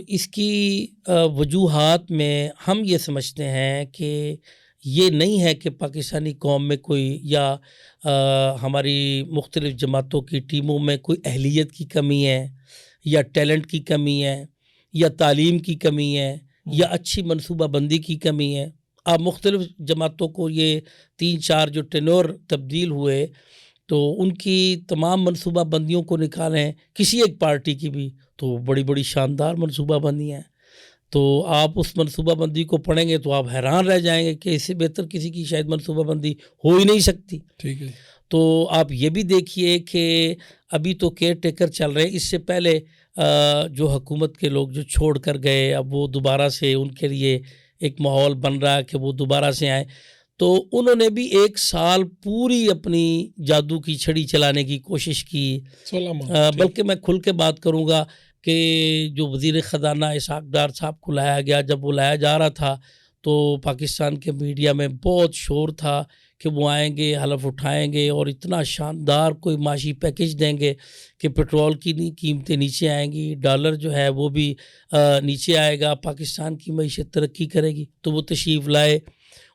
اس کی وجوہات میں ہم یہ سمجھتے ہیں کہ یہ نہیں ہے کہ پاکستانی قوم میں کوئی، یا ہماری مختلف جماعتوں کی ٹیموں میں کوئی اہلیت کی کمی ہے، یا ٹیلنٹ کی کمی ہے، یا تعلیم کی کمی ہے، یا اچھی منصوبہ بندی کی کمی ہے. آپ مختلف جماعتوں کو یہ 3-4 جو ٹینور تبدیل ہوئے، تو ان کی تمام منصوبہ بندیوں کو نکالیں، کسی ایک پارٹی کی بھی، تو بڑی بڑی شاندار منصوبہ بندیاں ہیں. تو آپ اس منصوبہ بندی کو پڑھیں گے تو آپ حیران رہ جائیں گے کہ اس سے بہتر کسی کی شاید منصوبہ بندی ہو ہی نہیں سکتی. ٹھیک ہے. تو آپ یہ بھی دیکھیے کہ ابھی تو کیئر ٹیکر چل رہے ہیں، اس سے پہلے جو حکومت کے لوگ جو چھوڑ کر گئے، اب وہ دوبارہ سے ان کے لیے ایک ماحول بن رہا ہے کہ وہ دوبارہ سے آئیں. تو انہوں نے بھی 1 سال پوری اپنی جادو کی چھڑی چلانے کی کوشش کی. 16 ماہ. بلکہ میں کھل کے بات کروں گا کہ جو وزیر خزانہ اسحاق ڈار صاحب کو لایا گیا، جب وہ لایا جا رہا تھا تو پاکستان کے میڈیا میں بہت شور تھا کہ وہ آئیں گے، حلف اٹھائیں گے اور اتنا شاندار کوئی معاشی پیکیج دیں گے کہ پٹرول کی قیمتیں نیچے آئیں گی، ڈالر جو ہے وہ بھی نیچے آئے گا، پاکستان کی معیشت ترقی کرے گی. تو وہ تشریف لائے،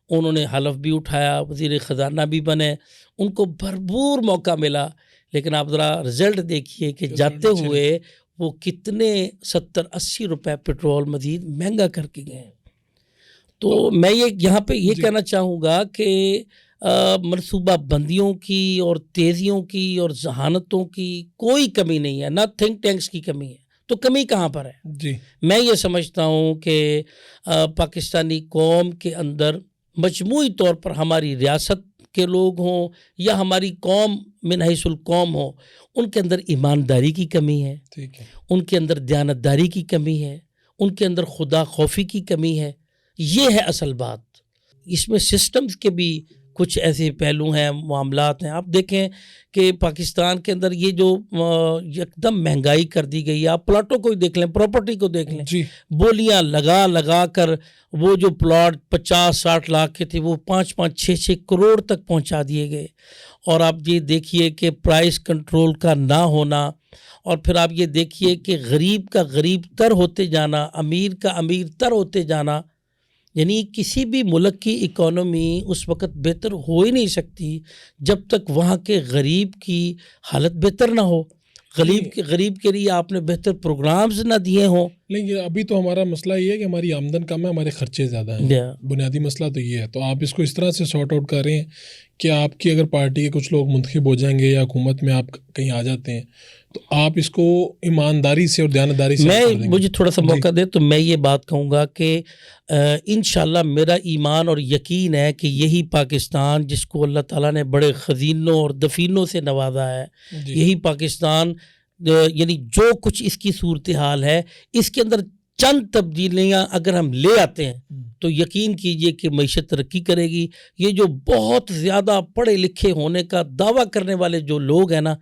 انہوں نے حلف بھی اٹھایا، وزیر خزانہ بھی بنے، ان کو بھرپور موقع ملا. لیکن آپ ذرا رزلٹ دیکھیے کہ جاتے ہوئے وہ کتنے 70-80 روپے پٹرول مزید مہنگا کر کے گئے. تو میں یہاں پہ یہ کہنا چاہوں گا کہ منصوبہ بندیوں کی اور تیزیوں کی اور ذہانتوں کی کوئی کمی نہیں ہے، نہ تھنک ٹینکس کی کمی ہے. تو کمی کہاں پر ہے؟ جی میں یہ سمجھتا ہوں کہ پاکستانی قوم کے اندر مجموعی طور پر ہماری ریاست کے لوگ ہوں یا ہماری قوم من حیث القوم ہو، ان کے اندر ایمانداری کی کمی ہے، ٹھیک ہے، ان کے اندر دیانتداری کی کمی ہے، ان کے اندر خدا خوفی کی کمی ہے. یہ ہے اصل بات. اس میں سسٹمز کے بھی کچھ ایسے پہلو ہیں، معاملات ہیں. آپ دیکھیں کہ پاکستان کے اندر یہ جو یکدم مہنگائی کر دی گئی ہے، آپ پلاٹوں کو ہی دیکھ لیں، پراپرٹی کو دیکھ لیں، جی بولیاں لگا لگا کر وہ جو پلاٹ 50-60 لاکھ کے تھے وہ 5-5, 6-6 کروڑ تک پہنچا دیے گئے. اور آپ یہ دیکھیے کہ پرائس کنٹرول کا نہ ہونا، اور پھر آپ یہ دیکھیے کہ غریب کا غریب تر ہوتے جانا، امیر کا امیر تر ہوتے جانا. یعنی کسی بھی ملک کی اکانومی اس وقت بہتر ہو ہی نہیں سکتی جب تک وہاں کے غریب کی حالت بہتر نہ ہو، غریب کے لیے آپ نے بہتر پروگرامز نہ دیے ہوں. لیکن ابھی تو ہمارا مسئلہ یہ ہے کہ ہماری آمدن کم ہے، ہمارے خرچے زیادہ ہیں. بنیادی مسئلہ تو یہ ہے. تو آپ اس کو اس طرح سے سارٹ آؤٹ کر رہے ہیں کہ آپ کی اگر پارٹی کے کچھ لوگ منتخب ہو جائیں گے یا حکومت میں آپ کہیں آ جاتے ہیں تو آپ اس کو ایمانداری سے اور دیانتداری سے مجھے تھوڑا سا موقع دے تو میں یہ بات کہوں گا کہ انشاءاللہ میرا ایمان اور یقین ہے کہ یہی پاکستان جس کو اللہ تعالیٰ نے بڑے خزینوں اور دفینوں سے نوازا ہے، یہی پاکستان یعنی جو کچھ اس کی صورتحال ہے، اس کے اندر چند تبدیلیاں اگر ہم لے آتے ہیں تو یقین کیجئے کہ معیشت ترقی کرے گی. یہ جو بہت زیادہ پڑھے لکھے ہونے کا دعویٰ کرنے والے جو لوگ ہیں نا،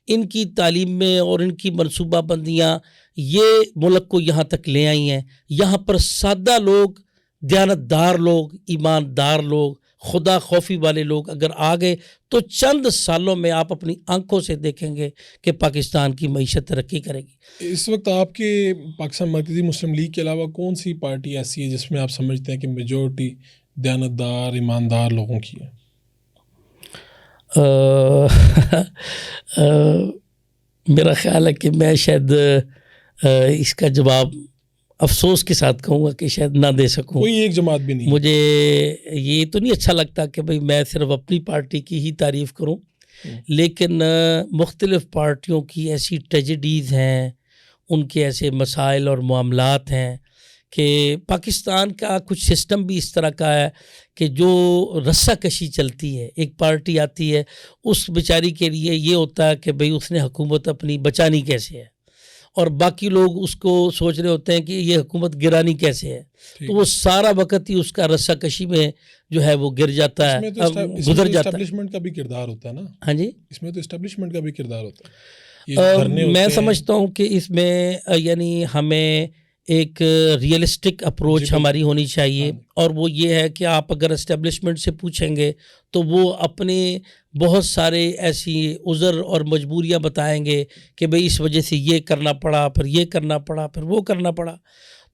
ان کی تعلیم میں اور ان کی منصوبہ بندیاں یہ ملک کو یہاں تک لے آئی ہیں. یہاں پر سادہ لوگ، دیانتدار لوگ، ایماندار لوگ، خدا خوفی والے لوگ اگر آ گئے تو چند سالوں میں آپ اپنی آنکھوں سے دیکھیں گے کہ پاکستان کی معیشت ترقی کرے گی. اس وقت آپ کے پاکستان مرکزی مسلم لیگ کے علاوہ کون سی پارٹی ایسی ہے جس میں آپ سمجھتے ہیں کہ میجورٹی دیانتدار ایماندار لوگوں کی ہے؟ میرا خیال ہے کہ میں شاید اس کا جواب افسوس کے ساتھ کہوں گا کہ شاید نہ دے سکوں. کوئی ایک جماعت بھی نہیں؟ مجھے یہ تو نہیں اچھا لگتا کہ بھئی میں صرف اپنی پارٹی کی ہی تعریف کروں، لیکن مختلف پارٹیوں کی ایسی ٹریجڈیز ہیں، ان کے ایسے مسائل اور معاملات ہیں کہ پاکستان کا کچھ سسٹم بھی اس طرح کا ہے کہ جو رسہ کشی چلتی ہے. ایک پارٹی آتی ہے، اس بیچاری کے لیے یہ ہوتا ہے کہ بھئی اس نے حکومت اپنی بچانی کیسے ہے، اور باقی لوگ اس کو سوچ رہے ہوتے ہیں کہ یہ حکومت گرانی کیسے ہے. تو وہ سارا وقت ہی اس کا رسہ کشی میں جو ہے وہ گر جاتا ہے، گزر جاتا ہے. اسٹیبلشمنٹ کا بھی کردار ہوتا ہے نا. ہاں جی، اس میں تو اسٹیبلشمنٹ کا بھی کردار ہوتا ہے. میں سمجھتا ہوں کہ اس میں یعنی ہمیں ایک ریئلسٹک اپروچ ہماری ہونی چاہیے، اور وہ یہ ہے کہ آپ اگر اسٹیبلشمنٹ سے پوچھیں گے تو وہ اپنے بہت سارے ایسی عذر اور مجبوریاں بتائیں گے کہ بھئی اس وجہ سے یہ کرنا پڑا، پھر یہ کرنا پڑا، پھر وہ کرنا پڑا.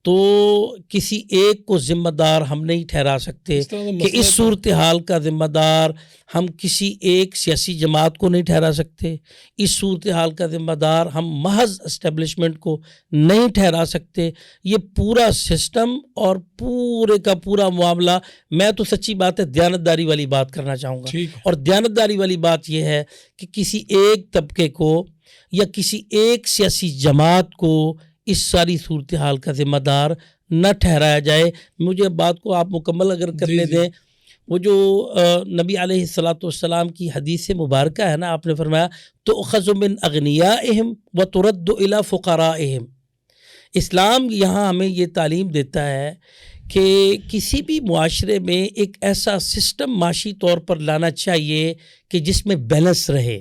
تو کسی ایک کو ذمہ دار ہم نہیں ٹھہرا سکتے کہ اس صورتحال کا ذمہ دار ہم کسی ایک سیاسی جماعت کو نہیں ٹھہرا سکتے، اس صورتحال کا ذمہ دار ہم محض اسٹیبلشمنٹ کو نہیں ٹھہرا سکتے. یہ پورا سسٹم اور پورے کا پورا معاملہ، میں تو سچی بات ہے دیانتداری والی بات کرنا چاہوں گا. اور دیانتداری والی بات یہ ہے کہ کسی ایک طبقے کو یا کسی ایک سیاسی جماعت کو اس ساری صورتحال کا ذمہ دار نہ ٹھہرایا جائے. مجھے بات کو آپ مکمل اگر کرنے دیں، وہ جو نبی علیہ السلام کی حدیث مبارکہ ہے نا، آپ نے فرمایا تؤخذ من اغنیائہم وترد الی فقرائہم. اسلام یہاں ہمیں یہ تعلیم دیتا ہے کہ کسی بھی معاشرے میں ایک ایسا سسٹم معاشی طور پر لانا چاہیے کہ جس میں بیلنس رہے.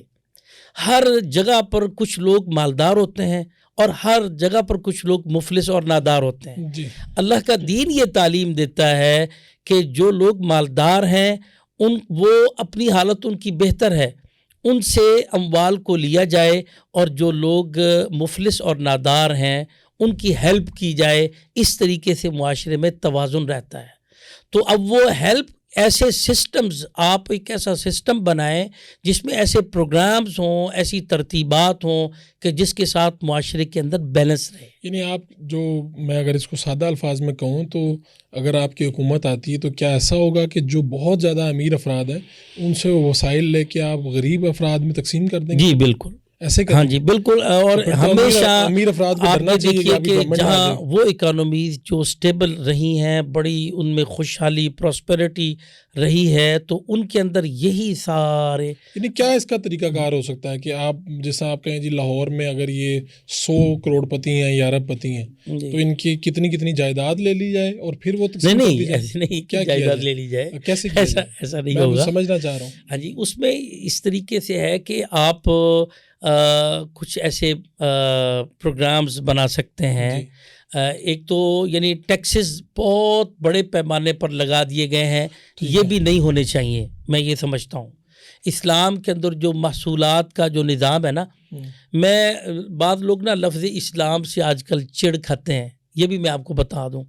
ہر جگہ پر کچھ لوگ مالدار ہوتے ہیں اور ہر جگہ پر کچھ لوگ مفلس اور نادار ہوتے ہیں. جی اللہ کا دین یہ تعلیم دیتا ہے کہ جو لوگ مالدار ہیں وہ اپنی حالت ان کی بہتر ہے، ان سے اموال کو لیا جائے، اور جو لوگ مفلس اور نادار ہیں ان کی ہیلپ کی جائے. اس طریقے سے معاشرے میں توازن رہتا ہے. تو اب وہ ہیلپ ایسے سسٹمز، آپ ایک ایسا سسٹم بنائیں جس میں ایسے پروگرامز ہوں، ایسی ترتیبات ہوں کہ جس کے ساتھ معاشرے کے اندر بیلنس رہے. یعنی آپ جو، میں اگر اس کو سادہ الفاظ میں کہوں تو اگر آپ کی حکومت آتی ہے تو کیا ایسا ہوگا کہ جو بہت زیادہ امیر افراد ہیں ان سے وسائل لے کے آپ غریب افراد میں تقسیم کر دیں گے؟ جی بالکل، ایسے ہاں جی بالکل. اور ہمیشہ امیر افراد کو آپ ڈرنا نے چاہیے دیکھیے کہ گورنمنٹ جہاں وہ اکانومیز جو سٹیبل رہی ہیں، بڑی ان میں خوشحالی پراسپیرٹی رہی ہے، تو ان کے اندر یہی سارے، یعنی کیا اس کا طریقہ کار ہو سکتا ہے کہ آپ جیسا آپ کہیں جی لاہور میں اگر یہ 100 کروڑ پتی ہیں یا ارب پتی ہیں تو ان کی کتنی جائیداد لے لی جائے اور پھر وہ تقسیم کر دی نہیں جائے؟ ایسے نہیں کیا کہ جائیداد لے لی جائے، کیسے کیا جائے؟ ایسا نہیں میں ہوگا. سمجھنا چاہ رہا ہوں. ہاں جی، اس میں اس طریقے سے ہے کہ آپ کچھ ایسے پروگرامز بنا سکتے ہیں. ایک تو یعنی ٹیکسز بہت بڑے پیمانے پر لگا دیے گئے ہیں، یہ بھی نہیں ہونے چاہیے. میں یہ سمجھتا ہوں اسلام کے اندر جو محصولات کا جو نظام ہے نا، میں بعض لوگ نا لفظ اسلام سے آج کل چڑ کھاتے ہیں، یہ بھی میں آپ کو بتا دوں،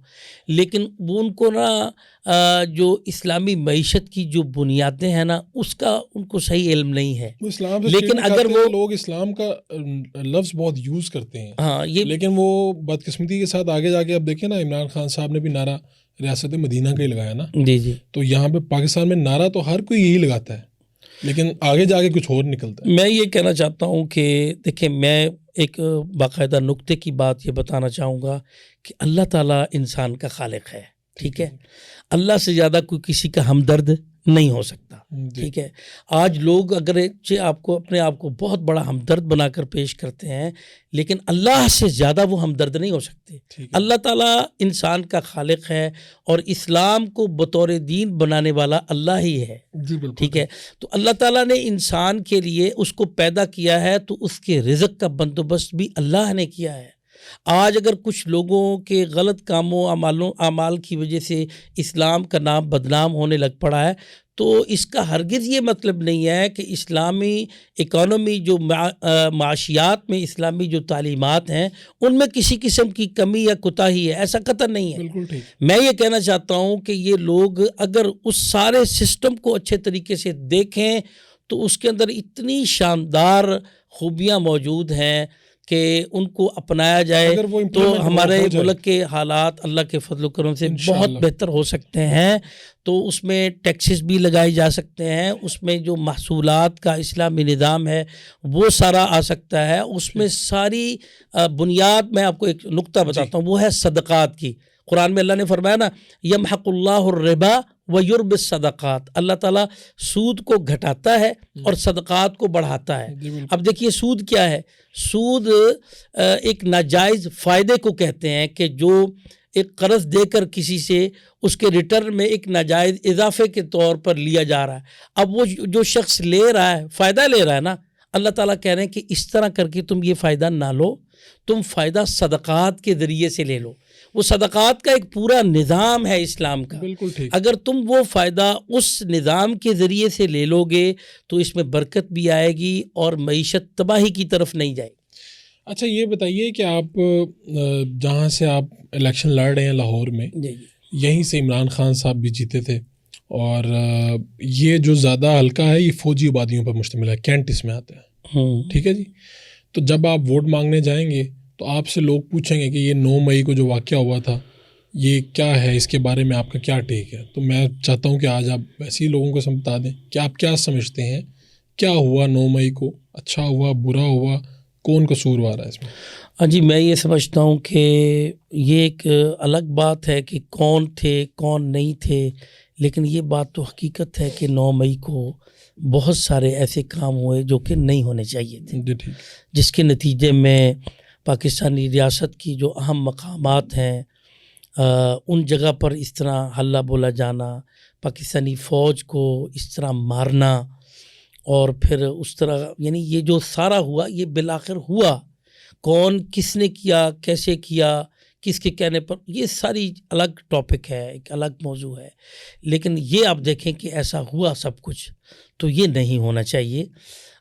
لیکن وہ ان کو نا جو اسلامی معیشت کی جو بنیادیں ہیں نا اس کا ان کو صحیح علم نہیں ہے. اسلام سے لیکن چڑھنے اگر کھاتے وہ ہیں لوگ اسلام کا لفظ بہت یوز کرتے ہیں، ہاں یہ لیکن وہ بدقسمتی کے ساتھ آگے جا کے اب دیکھیں نا، عمران خان صاحب نے بھی نعرہ ریاست مدینہ کا ہی لگایا نا. جی جی، تو یہاں پہ پاکستان میں نعرہ تو ہر کوئی یہی لگاتا ہے لیکن آگے جا کے کچھ اور نکلتا ہے. میں یہ کہنا چاہتا ہوں کہ دیکھیں، میں ایک باقاعدہ نقطے کی بات یہ بتانا چاہوں گا کہ اللہ تعالیٰ انسان کا خالق ہے، ٹھیک ہے. اللہ سے زیادہ کوئی کسی کا ہمدرد نہیں ہو سکتا، ٹھیک ہے. آج لوگ اگر آپ کو اپنے آپ کو بہت بڑا ہمدرد بنا کر پیش کرتے ہیں، لیکن اللہ سے زیادہ وہ ہمدرد نہیں ہو سکتے. اللہ تعالیٰ انسان کا خالق ہے اور اسلام کو بطور دین بنانے والا اللہ ہی ہے، ٹھیک ہے. تو اللہ تعالیٰ نے انسان کے لیے اس کو پیدا کیا ہے تو اس کے رزق کا بندوبست بھی اللہ نے کیا ہے. آج اگر کچھ لوگوں کے غلط کاموں اعمال کی وجہ سے اسلام کا نام بدنام ہونے لگ پڑا ہے، تو اس کا ہرگز یہ مطلب نہیں ہے کہ اسلامی اکانومی جو معاشیات میں اسلامی جو تعلیمات ہیں ان میں کسی قسم کی کمی یا کوتاہی ہے، ایسا قطعاً نہیں ہے. بالکل ٹھیک. میں یہ کہنا چاہتا ہوں کہ یہ لوگ اگر اس سارے سسٹم کو اچھے طریقے سے دیکھیں تو اس کے اندر اتنی شاندار خوبیاں موجود ہیں کہ ان کو اپنایا جائے تو ہمارے ملک کے حالات اللہ کے فضل و کرم سے بہت بہتر ہو سکتے ہیں. تو اس میں ٹیکسز بھی لگائے جا سکتے ہیں، اس میں جو محصولات کا اسلامی نظام ہے وہ سارا آ سکتا ہے. اس میں ساری بنیاد، میں آپ کو ایک نقطہ بتاتا ہوں، وہ ہے صدقات کی. قرآن میں اللہ نے فرمایا نا، یمحق اللہ الربا ویربی الصدقات، اللہ تعالیٰ سود کو گھٹاتا ہے اور صدقات کو بڑھاتا ہے. اب دیکھیے سود کیا ہے؟ سود ایک ناجائز فائدے کو کہتے ہیں کہ جو ایک قرض دے کر کسی سے اس کے ریٹرن میں ایک ناجائز اضافے کے طور پر لیا جا رہا ہے. اب وہ جو شخص لے رہا ہے، فائدہ لے رہا ہے نا، اللہ تعالیٰ کہہ رہے ہیں کہ اس طرح کر کے تم یہ فائدہ نہ لو، تم فائدہ صدقات کے ذریعے سے لے لو. وہ صدقات کا ایک پورا نظام ہے اسلام کا. بالکل ٹھیک. اگر تم وہ فائدہ اس نظام کے ذریعے سے لے لو گے تو اس میں برکت بھی آئے گی اور معیشت تباہی کی طرف نہیں جائے. اچھا یہ بتائیے کہ آپ جہاں سے آپ الیکشن لڑ رہے ہیں لاہور میں، یہیں سے عمران خان صاحب بھی جیتے تھے، اور یہ جو زیادہ حلقہ ہے یہ فوجی آبادیوں پر مشتمل ہے، کینٹ اس میں آتا ہے، ٹھیک ہے جی. تو جب آپ ووٹ مانگنے جائیں گے تو آپ سے لوگ پوچھیں گے کہ یہ 9 مئی کو جو واقعہ ہوا تھا یہ کیا ہے، اس کے بارے میں آپ کا کیا ٹیک ہے. تو میں چاہتا ہوں کہ آج آپ ویسے ہی لوگوں کو بتا دیں کہ آپ کیا سمجھتے ہیں، کیا ہوا 9 مئی کو، اچھا ہوا، برا ہوا، کون قصوروار ہے اس میں؟ ہاں جی، میں یہ سمجھتا ہوں کہ یہ ایک الگ بات ہے کہ کون تھے کون نہیں تھے، لیکن یہ بات تو حقیقت ہے کہ 9 مئی کو بہت سارے ایسے کام ہوئے جو کہ نہیں ہونے چاہیے تھے، جس کے نتیجے میں پاکستانی ریاست کی جو اہم مقامات ہیں ان جگہ پر اس طرح ہلہ بولا جانا، پاکستانی فوج کو اس طرح مارنا، اور پھر اس طرح یعنی یہ جو سارا ہوا یہ بالآخر ہوا کون، کس نے کیا، کیسے کیا، کس کے کہنے پر، یہ ساری الگ ٹاپک ہے، ایک الگ موضوع ہے. لیکن یہ آپ دیکھیں کہ ایسا ہوا سب کچھ، تو یہ نہیں ہونا چاہیے.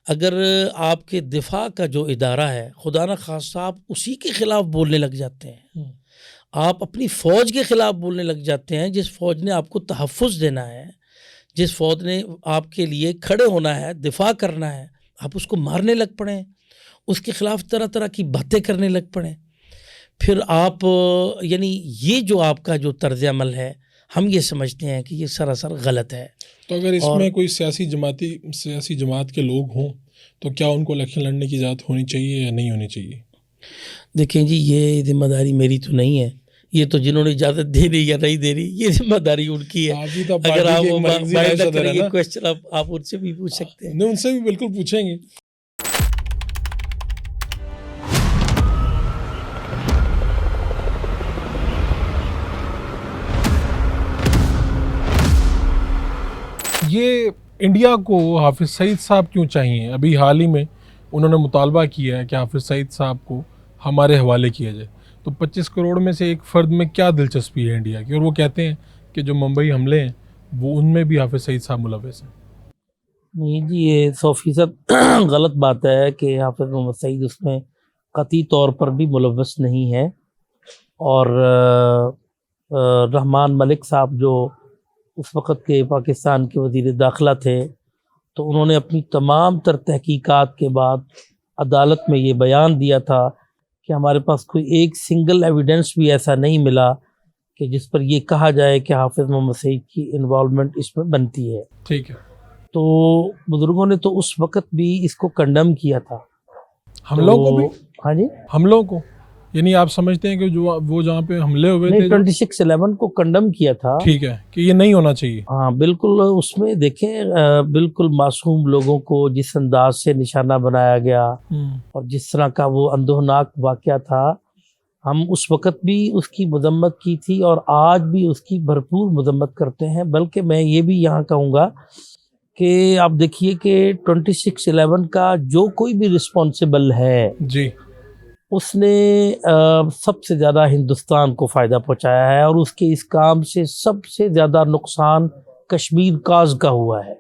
اگر آپ کے دفاع کا جو ادارہ ہے، خدا نہ خواستہ آپ اسی کے خلاف بولنے لگ جاتے ہیں، آپ اپنی فوج کے خلاف بولنے لگ جاتے ہیں، جس فوج نے آپ کو تحفظ دینا ہے، جس فوج نے آپ کے لیے کھڑے ہونا ہے، دفاع کرنا ہے، آپ اس کو مارنے لگ پڑیں، اس کے خلاف طرح طرح کی باتیں کرنے لگ پڑیں. پھر آپ یعنی یہ جو آپ کا جو طرز عمل ہے، ہم یہ سمجھتے ہیں کہ یہ سراسر غلط ہے. تو اگر اس میں کوئی سیاسی جماعت کے لوگ ہوں تو کیا ان کو الیکشن لڑنے کی اجازت ہونی چاہیے یا نہیں ہونی چاہیے؟ دیکھیں جی، یہ ذمہ داری میری تو نہیں ہے، یہ تو جنہوں نے اجازت دے رہی یا نہیں دے رہی یہ ذمہ داری ان کی ہے. اگر آپ مائنڈ نہ کریں یہ کویسچن آپ ان سے بھی پوچھ سکتے ہیں. نہیں، ان سے بھی بالکل پوچھیں گے. یہ انڈیا کو حافظ سعید صاحب کیوں چاہیے؟ ابھی حال ہی میں انہوں نے مطالبہ کیا ہے کہ حافظ سعید صاحب کو ہمارے حوالے کیا جائے. تو 25 کروڑ میں سے ایک فرد میں کیا دلچسپی ہے انڈیا کی؟ اور وہ کہتے ہیں کہ جو ممبئی حملے ہیں وہ ان میں بھی حافظ سعید صاحب ملوث ہیں. نہیں جی، یہ 100% غلط بات ہے کہ حافظ محمد سعید اس میں قطعی طور پر بھی ملوث نہیں ہے. اور رحمان ملک صاحب جو اس وقت کے پاکستان کے وزیر داخلہ تھے، تو انہوں نے اپنی تمام تر تحقیقات کے بعد عدالت میں یہ بیان دیا تھا کہ ہمارے پاس کوئی ایک سنگل ایویڈنس بھی ایسا نہیں ملا کہ جس پر یہ کہا جائے کہ حافظ محمد سعید کی انوالومنٹ اس میں بنتی ہے. ٹھیک ہے. تو بزرگوں نے تو اس وقت بھی اس کو کنڈم کیا تھا. حملوں کو بھی؟ ہاں جی، حملوں کو، یعنی آپ سمجھتے ہیں کہ جو وہ جہاں پہ حملے ہوئے تھے 26/11 کو کنڈم کیا تھا. ٹھیک ہے، کہ یہ نہیں ہونا چاہیے. ہاں بالکل. اس میں دیکھیں بالکل معصوم لوگوں کو جس انداز سے نشانہ بنایا گیا اور جس طرح کا وہ اندوہناک واقعہ تھا، ہم اس وقت بھی اس کی مذمت کی تھی اور آج بھی اس کی بھرپور مذمت کرتے ہیں. بلکہ میں یہ بھی یہاں کہوں گا کہ آپ دیکھیے کہ 26/11 کا جو کوئی بھی رسپانسبل ہے جی، اس نے سب سے زیادہ ہندوستان کو فائدہ پہنچایا ہے، اور اس کے اس کام سے سب سے زیادہ نقصان کشمیر کاز کا ہوا ہے.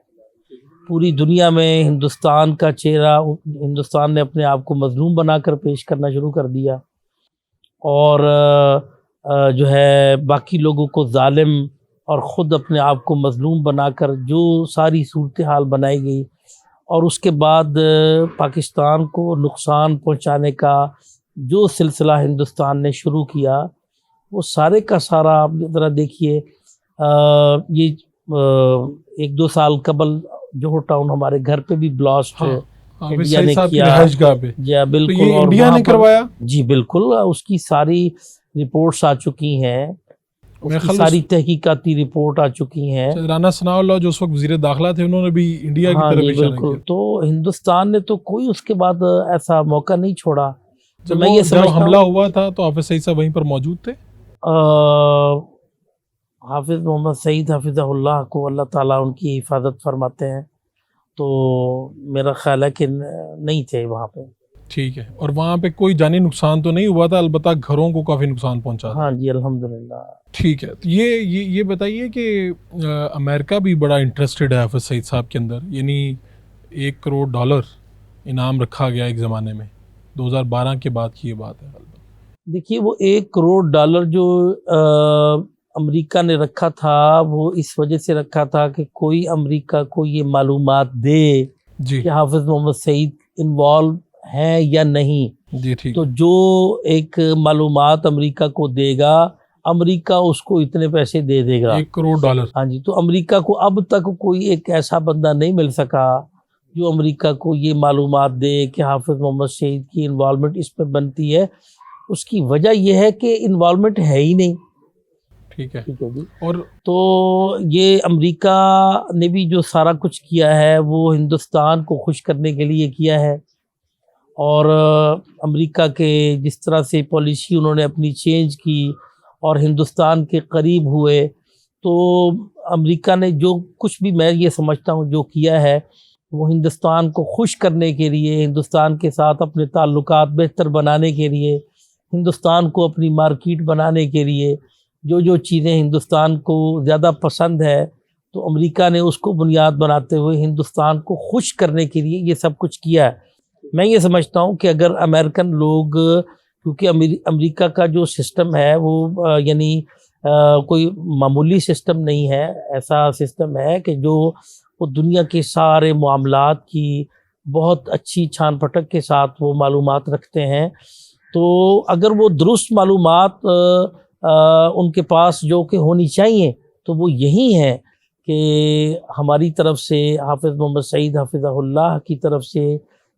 پوری دنیا میں ہندوستان کا چہرہ، ہندوستان نے اپنے آپ کو مظلوم بنا کر پیش کرنا شروع کر دیا، اور جو ہے باقی لوگوں کو ظالم اور خود اپنے آپ کو مظلوم بنا کر جو ساری صورتحال بنائی گئی، اور اس کے بعد پاکستان کو نقصان پہنچانے کا جو سلسلہ ہندوستان نے شروع کیا، وہ سارے کا سارا آپ ذرا دیکھیے. یہ 1-2 سال قبل جوہر ٹاؤن ہمارے گھر پہ بھی بلاسٹ انڈیا نے کیا. جی بالکل. اور انڈیا نے کروایا؟ جی بالکل. اس کی ساری رپورٹس آ چکی ہیں، اس کی ساری تحقیقاتی رپورٹ آ چکی ہیں. رانا ثناء اللہ جو اس وقت وزیر داخلہ تھے، انہوں نے بھی انڈیا کی طرف اشارہ کیا. تو ہندوستان نے تو کوئی اس کے بعد ایسا موقع نہیں چھوڑا. جب حملہ ہوا تھا تو حافظ سعید صاحب وہیں پر موجود تھے؟ حافظ محمد سعید حفظہ اللہ کو اللہ تعالیٰ ان کی حفاظت فرماتے ہیں، تو میرا خیال ہے کہ نہیں تھے وہاں پہ. ٹھیک ہے. اور وہاں پہ کوئی جانی نقصان تو نہیں ہوا تھا؟ البتہ گھروں کو کافی نقصان پہنچا. ہاں جی الحمدللہ. ٹھیک ہے. تو یہ بتائیے کہ امریکہ بھی بڑا انٹرسٹڈ ہے حافظ سعید صاحب کے اندر، یعنی $1 کروڑ انعام رکھا گیا ایک زمانے میں، 2012 کے بعد کی یہ بات ہے. دیکھیے وہ $1 کروڑ جو امریکہ نے رکھا تھا، وہ اس وجہ سے رکھا تھا کہ کوئی امریکہ کو یہ معلومات دے کہ حافظ محمد سعید انوالو ہیں یا نہیں. جی ٹھیک. تو جو ایک معلومات امریکہ کو دے گا، امریکہ اس کو اتنے پیسے دے دے گا. $1 کروڑ. ہاں جی. تو امریکہ کو اب تک کوئی ایک ایسا بندہ نہیں مل سکا جو امریکہ کو یہ معلومات دے کہ حافظ محمد سعید کی انوالومنٹ اس پہ بنتی ہے. اس کی وجہ یہ ہے کہ انوالومنٹ ہے ہی نہیں. ٹھیک ہے. اور تو یہ امریکہ نے بھی جو سارا کچھ کیا ہے وہ ہندوستان کو خوش کرنے کے لیے کیا ہے، اور امریکہ کے جس طرح سے پالیسی انہوں نے اپنی چینج کی، اور ہندوستان کے قریب ہوئے، تو امریکہ نے جو کچھ بھی میں یہ سمجھتا ہوں جو کیا ہے وہ ہندوستان کو خوش کرنے کے لیے، ہندوستان کے ساتھ اپنے تعلقات بہتر بنانے کے لیے، ہندوستان کو اپنی مارکیٹ بنانے کے لیے، جو چیزیں ہندوستان کو زیادہ پسند ہے تو امریکہ نے اس کو بنیاد بناتے ہوئے ہندوستان کو خوش کرنے کے لیے یہ سب کچھ کیا ہے۔ میں یہ سمجھتا ہوں کہ اگر امریکن لوگ، کیونکہ امریکہ کا جو سسٹم ہے وہ یعنی کوئی معمولی سسٹم نہیں ہے، ایسا سسٹم ہے کہ جو وہ دنیا کے سارے معاملات کی بہت اچھی چھان پھٹک کے ساتھ وہ معلومات رکھتے ہیں، تو اگر وہ درست معلومات ان کے پاس جو کہ ہونی چاہیے تو وہ یہی ہے کہ ہماری طرف سے حافظ محمد سعید حفظہ اللہ کی طرف سے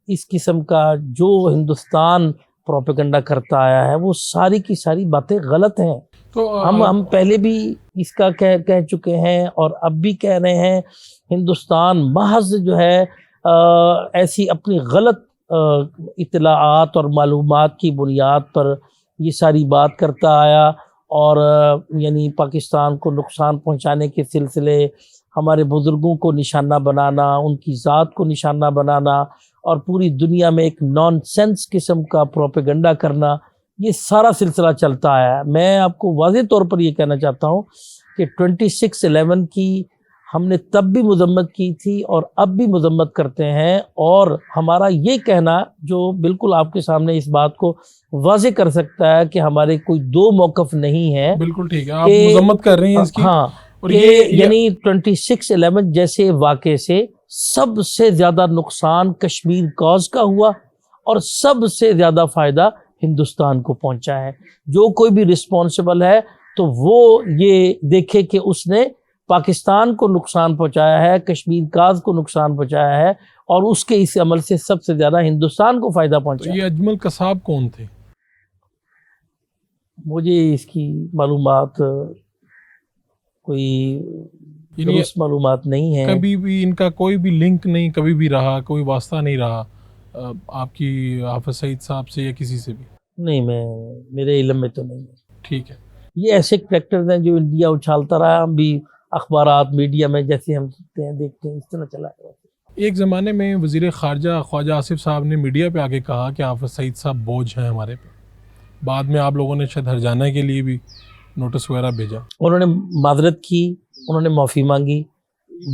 اس قسم کا جو ہندوستان پروپیگنڈا کرتا آیا ہے وہ ساری کی ساری باتیں غلط ہیں۔ تو ہم پہلے بھی اس کا کہہ چکے ہیں اور اب بھی کہہ رہے ہیں، ہندوستان محض جو ہے ایسی اپنی غلط اطلاعات اور معلومات کی بنیاد پر یہ ساری بات کرتا آیا، اور یعنی پاکستان کو نقصان پہنچانے کے سلسلے ہمارے بزرگوں کو نشانہ بنانا، ان کی ذات کو نشانہ بنانا اور پوری دنیا میں ایک نان سینس قسم کا پروپیگنڈا کرنا، یہ سارا سلسلہ چلتا آیا ہے۔ میں آپ کو واضح طور پر یہ کہنا چاہتا ہوں کہ 26/11 کی ہم نے تب بھی مذمت کی تھی اور اب بھی مذمت کرتے ہیں، اور ہمارا یہ کہنا جو بالکل آپ کے سامنے اس بات کو واضح کر سکتا ہے کہ ہمارے کوئی دو موقف نہیں ہے۔ بالکل ٹھیک ہے، آپ مذمت کر رہے ہیں اس کی۔ ہاں، اور یعنی 26/11 جیسے واقعے سے سب سے زیادہ نقصان کشمیر کاز کا ہوا اور سب سے زیادہ فائدہ ہندوستان کو پہنچا ہے۔ جو کوئی بھی رسپانسبل ہے تو وہ یہ دیکھے کہ اس نے پاکستان کو نقصان پہنچایا ہے، کشمیر کاز کو نقصان پہنچایا ہے، اور اس کے اس عمل سے سب سے زیادہ ہندوستان کو فائدہ پہنچا ہے۔ یہ اجمل قصاب کون تھے؟ مجھے اس کی معلومات کوئی درست معلومات نہیں ہے۔ کبھی بھی ان کا کوئی بھی لنک نہیں کبھی بھی رہا، کوئی واسطہ نہیں رہا آپ کی حافظ سعید صاحب سے یا کسی سے بھی؟ نہیں، میرے علم میں تو نہیں ہے۔ ٹھیک ہے، یہ ایسے کریکٹرز ہیں جو انڈیا اچھالتا رہا، ہم بھی اخبارات میڈیا میں جیسے ہم سنتے ہیں دیکھتے ہیں اس طرح چلا ہے۔ ایک زمانے میں وزیر خارجہ خواجہ آصف صاحب نے میڈیا پہ آگے کہا کہ حافظ سعید صاحب بوجھ ہیں ہمارے پہ، بعد میں آپ لوگوں نے شاید ہرجانہ کے لیے بھی نوٹس وغیرہ بھیجا۔ انہوں نے معذرت کی، انہوں نے معافی مانگی،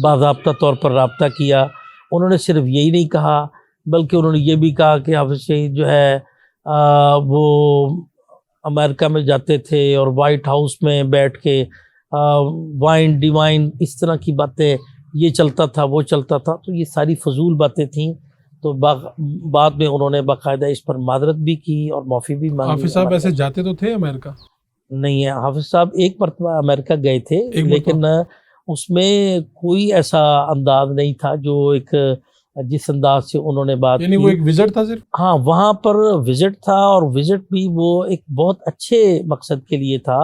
باضابطہ طور پر رابطہ کیا۔ انہوں نے صرف یہی نہیں کہا بلکہ انہوں نے یہ بھی کہا کہ حافظ سعید جو ہے وہ امریکہ میں جاتے تھے اور وائٹ ہاؤس میں بیٹھ کے وائن ڈیوائن اس طرح کی باتیں، یہ چلتا تھا وہ چلتا تھا، تو یہ ساری فضول باتیں تھیں۔ تو بعد میں انہوں نے باقاعدہ اس پر معذرت بھی کی اور معافی بھی مانگی۔ حافظ صاحب ایسے جاتے تو تھے امریکہ؟ نہیں ہے، حافظ صاحب ایک مرتبہ امریکہ گئے تھے، لیکن اس میں کوئی ایسا انداز نہیں تھا جو ایک جس انداز سے انہوں نے بات کی۔ یعنی وہ ایک وزٹ تھا صرف؟ ہاں، وہاں پر وزٹ تھا، اور وزٹ بھی وہ ایک بہت اچھے مقصد کے لیے تھا،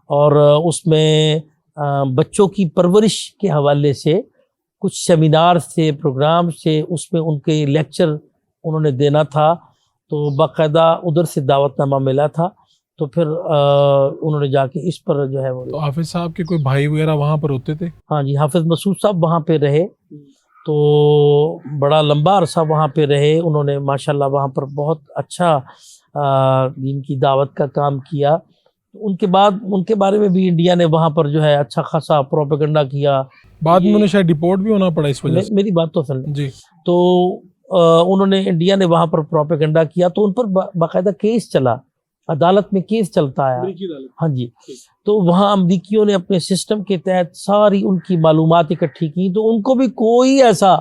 اور اس میں بچوں کی پرورش کے حوالے سے کچھ سیمینار سے، پروگرام سے، اس میں ان کے لیکچر انہوں نے دینا تھا، تو باقاعدہ ادھر سے دعوت نامہ ملا تھا، تو پھر انہوں نے جا کے اس پر جو ہے وہ۔ تو حافظ صاحب کے کوئی بھائی وغیرہ وہاں پر ہوتے تھے؟ ہاں جی، حافظ مسعود صاحب وہاں پہ رہے، تو بڑا لمبا عرصہ وہاں پہ رہے۔ انہوں نے ماشاءاللہ وہاں پر بہت اچھا دین کی دعوت کا کام کیا۔ ان کے بعد ان کے بارے میں بھی انڈیا نے وہاں پر جو ہے اچھا خاصا پروپیگنڈا کیا۔ بعد میں انہیں شاید ڈیپورٹ بھی ہونا پڑا اس وجہ سے۔ میری بات تو سن جی۔ تو انہوں نے انڈیا نے وہاں پر پروپیگنڈا کیا، تو ان پر باقاعدہ کیس چلا، عدالت میں کیس چلتا ہے۔ ہاں جی، تو وہاں امریکیوں نے اپنے سسٹم کے تحت ساری ان کی معلومات اکٹھی کی، تو ان کو بھی کوئی ایسا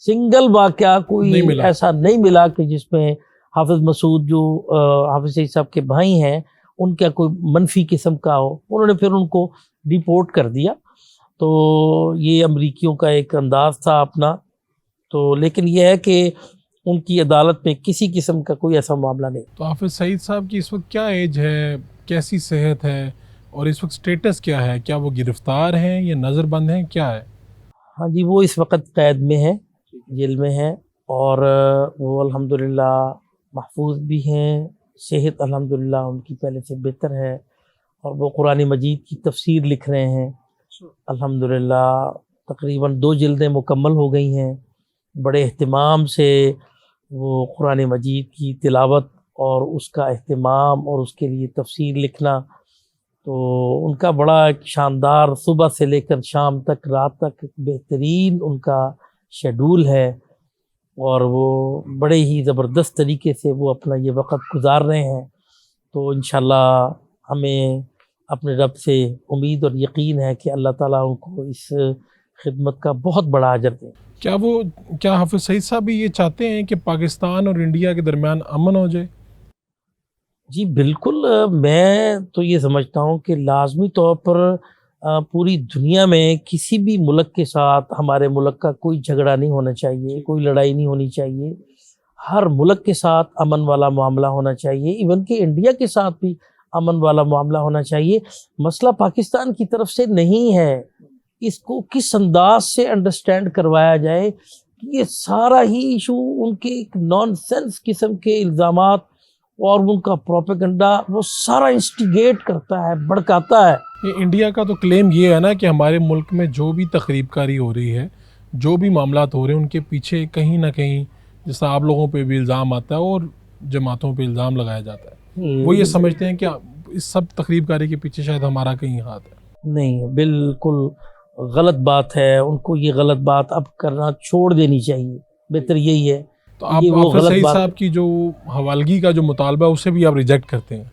سنگل واقعہ کوئی ایسا نہیں ملا کہ جس میں حافظ مسعود جو حافظ سعید صاحب کے بھائی ہیں ان کا کوئی منفی قسم کا ہو۔ انہوں نے پھر ان کو ڈیپورٹ کر دیا۔ تو یہ امریکیوں کا ایک انداز تھا اپنا، تو لیکن یہ ہے کہ ان کی عدالت میں کسی قسم کا کوئی ایسا معاملہ نہیں۔ تو حافظ سعید صاحب کی اس وقت کیا ایج ہے، کیسی صحت ہے، اور اس وقت سٹیٹس کیا ہے؟ کیا وہ گرفتار ہیں یا نظر بند ہیں، کیا ہے؟ ہاں جی، وہ اس وقت قید میں ہے، جیل میں ہے، اور وہ الحمدللہ محفوظ بھی ہیں، صحت الحمدللہ ان کی پہلے سے بہتر ہے، اور وہ قرآن مجید کی تفسیر لکھ رہے ہیں. الحمدللہ تقریباً 2 جلدیں مکمل ہو گئی ہیں. بڑے اہتمام سے وہ قرآن مجید کی تلاوت اور اس کا اہتمام اور اس کے لیے تفسیر لکھنا، تو ان کا بڑا ایک شاندار صبح سے لے کر شام تک رات تک بہترین ان کا شیڈول ہے، اور وہ بڑے ہی زبردست طریقے سے وہ اپنا یہ وقت گزار رہے ہیں. تو انشاءاللہ ہمیں اپنے رب سے امید اور یقین ہے کہ اللہ تعالیٰ ان کو اس خدمت کا بہت بڑا اجر دے. کیا حافظ سعید صاحب بھی یہ چاہتے ہیں کہ پاکستان اور انڈیا کے درمیان امن ہو جائے؟ جی بالکل، میں تو یہ سمجھتا ہوں کہ لازمی طور پر پوری دنیا میں کسی بھی ملک کے ساتھ ہمارے ملک کا کوئی جھگڑا نہیں ہونا چاہیے، کوئی لڑائی نہیں ہونی چاہیے. ہر ملک کے ساتھ امن والا معاملہ ہونا چاہیے، ایون کہ انڈیا کے ساتھ بھی امن والا معاملہ ہونا چاہیے. مسئلہ پاکستان کی طرف سے نہیں ہے، اس کو کس انداز سے انڈرسٹینڈ کروایا جائے کہ یہ سارا ہی ایشو ان کے ایک نان سینس قسم کے الزامات اور ان کا پروپیگنڈا وہ سارا انسٹیگیٹ کرتا ہے، بھڑکاتا ہے. یہ انڈیا کا تو کلیم یہ ہے نا کہ ہمارے ملک میں جو بھی تقریب کاری ہو رہی ہے، جو بھی معاملات ہو رہے ہیں، ان کے پیچھے کہیں نہ کہیں جس طرح آپ لوگوں پہ بھی الزام آتا ہے اور جماعتوں پہ الزام لگایا جاتا ہے، وہ یہ سمجھتے ہیں کہ اس سب تقریب کاری کے پیچھے شاید ہمارا کہیں ہاتھ ہے. نہیں، بالکل غلط بات ہے. ان کو یہ غلط بات اب کرنا چھوڑ دینی چاہیے، بہتر یہی ہے. تو آپ حافظ سعید صاحب کی جو حوالگی کا جو مطالبہ ہے اسے بھی آپ ریجیکٹ کرتے ہیں؟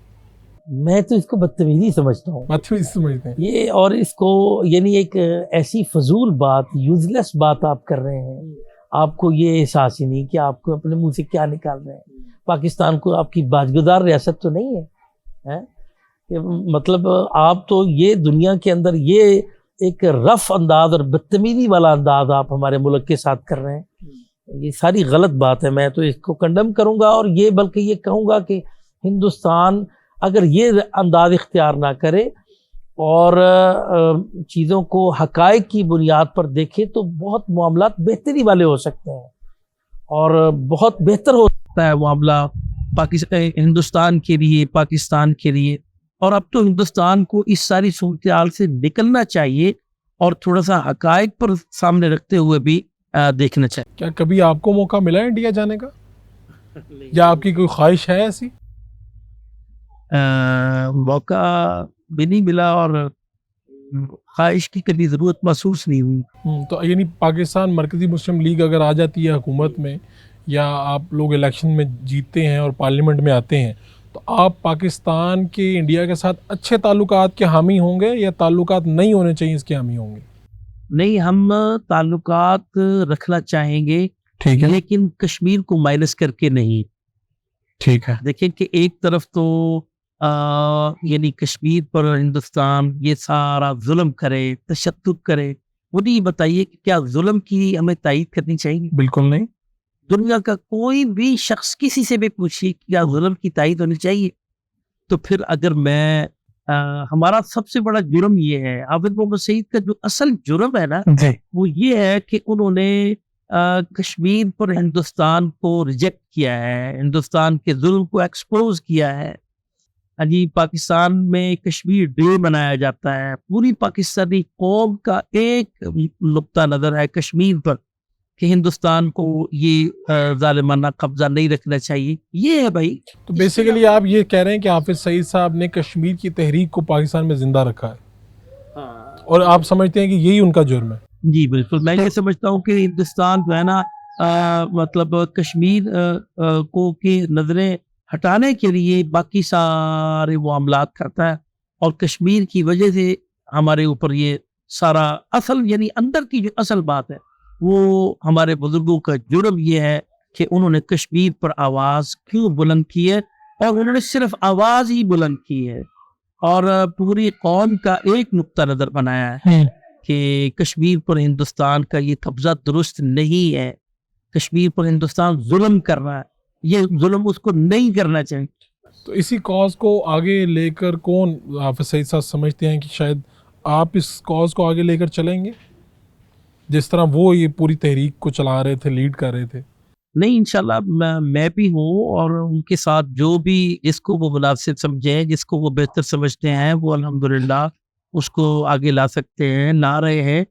میں تو اس کو بدتمیزی سمجھتا ہوں. بدتمیزی سمجھتے ہیں یہ، اور اس کو یعنی ایک ایسی فضول بات، یوزلیس بات آپ کر رہے ہیں. آپ کو یہ احساس ہی نہیں کہ آپ کو اپنے منہ سے کیا نکال رہے ہیں. پاکستان کو آپ کی باجگدار ریاست تو نہیں ہے. مطلب آپ تو یہ دنیا کے اندر یہ ایک رف انداز اور بدتمیزی والا انداز آپ ہمارے ملک کے ساتھ کر رہے ہیں. یہ ساری غلط بات ہے. میں تو اس کو کنڈم کروں گا، اور یہ بلکہ یہ کہوں گا کہ ہندوستان اگر یہ انداز اختیار نہ کرے اور چیزوں کو حقائق کی بنیاد پر دیکھے تو بہت معاملات بہتری والے ہو سکتے ہیں، اور بہت بہتر ہو سکتا ہے معاملہ ہندوستان کے لیے، پاکستان کے لیے. اور اب تو ہندوستان کو اس ساری صورتحال سے نکلنا چاہیے اور تھوڑا سا حقائق پر سامنے رکھتے ہوئے بھی دیکھنا چاہیے. کیا کبھی آپ کو موقع ملا انڈیا جانے کا، یا آپ کی کوئی خواہش ہے ایسی؟ موقع بھی نہیں ملا اور خواہش کی کبھی ضرورت محسوس نہیں ہوئی. تو یعنی پاکستان مرکزی مسلم لیگ اگر آ جاتی ہے حکومت میں، یا آپ لوگ الیکشن میں جیتتے ہیں اور پارلیمنٹ میں آتے ہیں، تو آپ پاکستان کے انڈیا کے ساتھ اچھے تعلقات کے حامی ہوں گے، یا تعلقات نہیں ہونے چاہیے اس کے حامی ہوں گے؟ نہیں، ہم تعلقات رکھنا چاہیں گے، ٹھیک ہے، لیکن کشمیر کو مائنس کر کے نہیں. ٹھیک ہے. دیکھیں کہ ایک طرف تو یعنی کشمیر پر ہندوستان یہ سارا ظلم کرے، تشدد کرے. مجھے یہ بتائیے کہ کیا ظلم کی ہمیں تائید کرنی چاہیے؟ بالکل نہیں. دنیا کا کوئی بھی شخص کسی سے بھی پوچھیے کہ کیا ظلم کی تائید ہونی چاہیے؟ تو پھر اگر میں ہمارا سب سے بڑا جرم یہ ہے، حافظ محمد سعید کا جو اصل جرم ہے نا، وہ یہ ہے کہ انہوں نے کشمیر پر ہندوستان کو ریجیکٹ کیا ہے، ہندوستان کے ظلم کو ایکسپوز کیا ہے. جی، پاکستان میں کشمیر ڈے منایا جاتا ہے. پوری پاکستانی قوم کا ایک نقطہ نظر ہے کشمیر پر کہ ہندوستان کو یہ ظالمانہ قبضہ نہیں رکھنا چاہیے. یہ ہے بھائی. تو بیسیکلی آپ یہ کہہ رہے ہیں کہ حافظ سعید صاحب نے کشمیر کی تحریک کو پاکستان میں زندہ رکھا ہے، اور آپ سمجھتے ہیں کہ یہی ان کا جرم ہے؟ جی بالکل. میں یہ سمجھتا ہوں کہ ہندوستان جو ہے نا مطلب کشمیر کو کی نظریں ہٹانے کے لیے باقی سارے معاملات کرتا ہے، اور کشمیر کی وجہ سے ہمارے اوپر یہ سارا اصل یعنی اندر کی جو اصل بات ہے وہ ہمارے بزرگوں کا جرم یہ ہے کہ انہوں نے کشمیر پر آواز کیوں بلند کی ہے، اور انہوں نے صرف آواز ہی بلند کی ہے اور پوری قوم کا ایک نقطہ نظر بنایا ہے کہ کشمیر پر ہندوستان کا یہ قبضہ درست نہیں ہے، کشمیر پر ہندوستان ظلم کر رہا ہے، یہ ظلم اس کو نہیں کرنا چاہیے. تو اسی کاز کو آگے لے کر کون حافظ سعید صاحب سمجھتے ہیں کہ شاید آپ اس کاز کو آگے لے کر چلیں گے، جس طرح وہ یہ پوری تحریک کو چلا رہے تھے، لیڈ کر رہے تھے؟ نہیں انشاءاللہ میں بھی ہوں، اور ان کے ساتھ جو بھی جس کو وہ مناسب سمجھیں، جس کو وہ بہتر سمجھتے ہیں، وہ الحمدللہ اس کو آگے لا سکتے ہیں، لا رہے ہیں.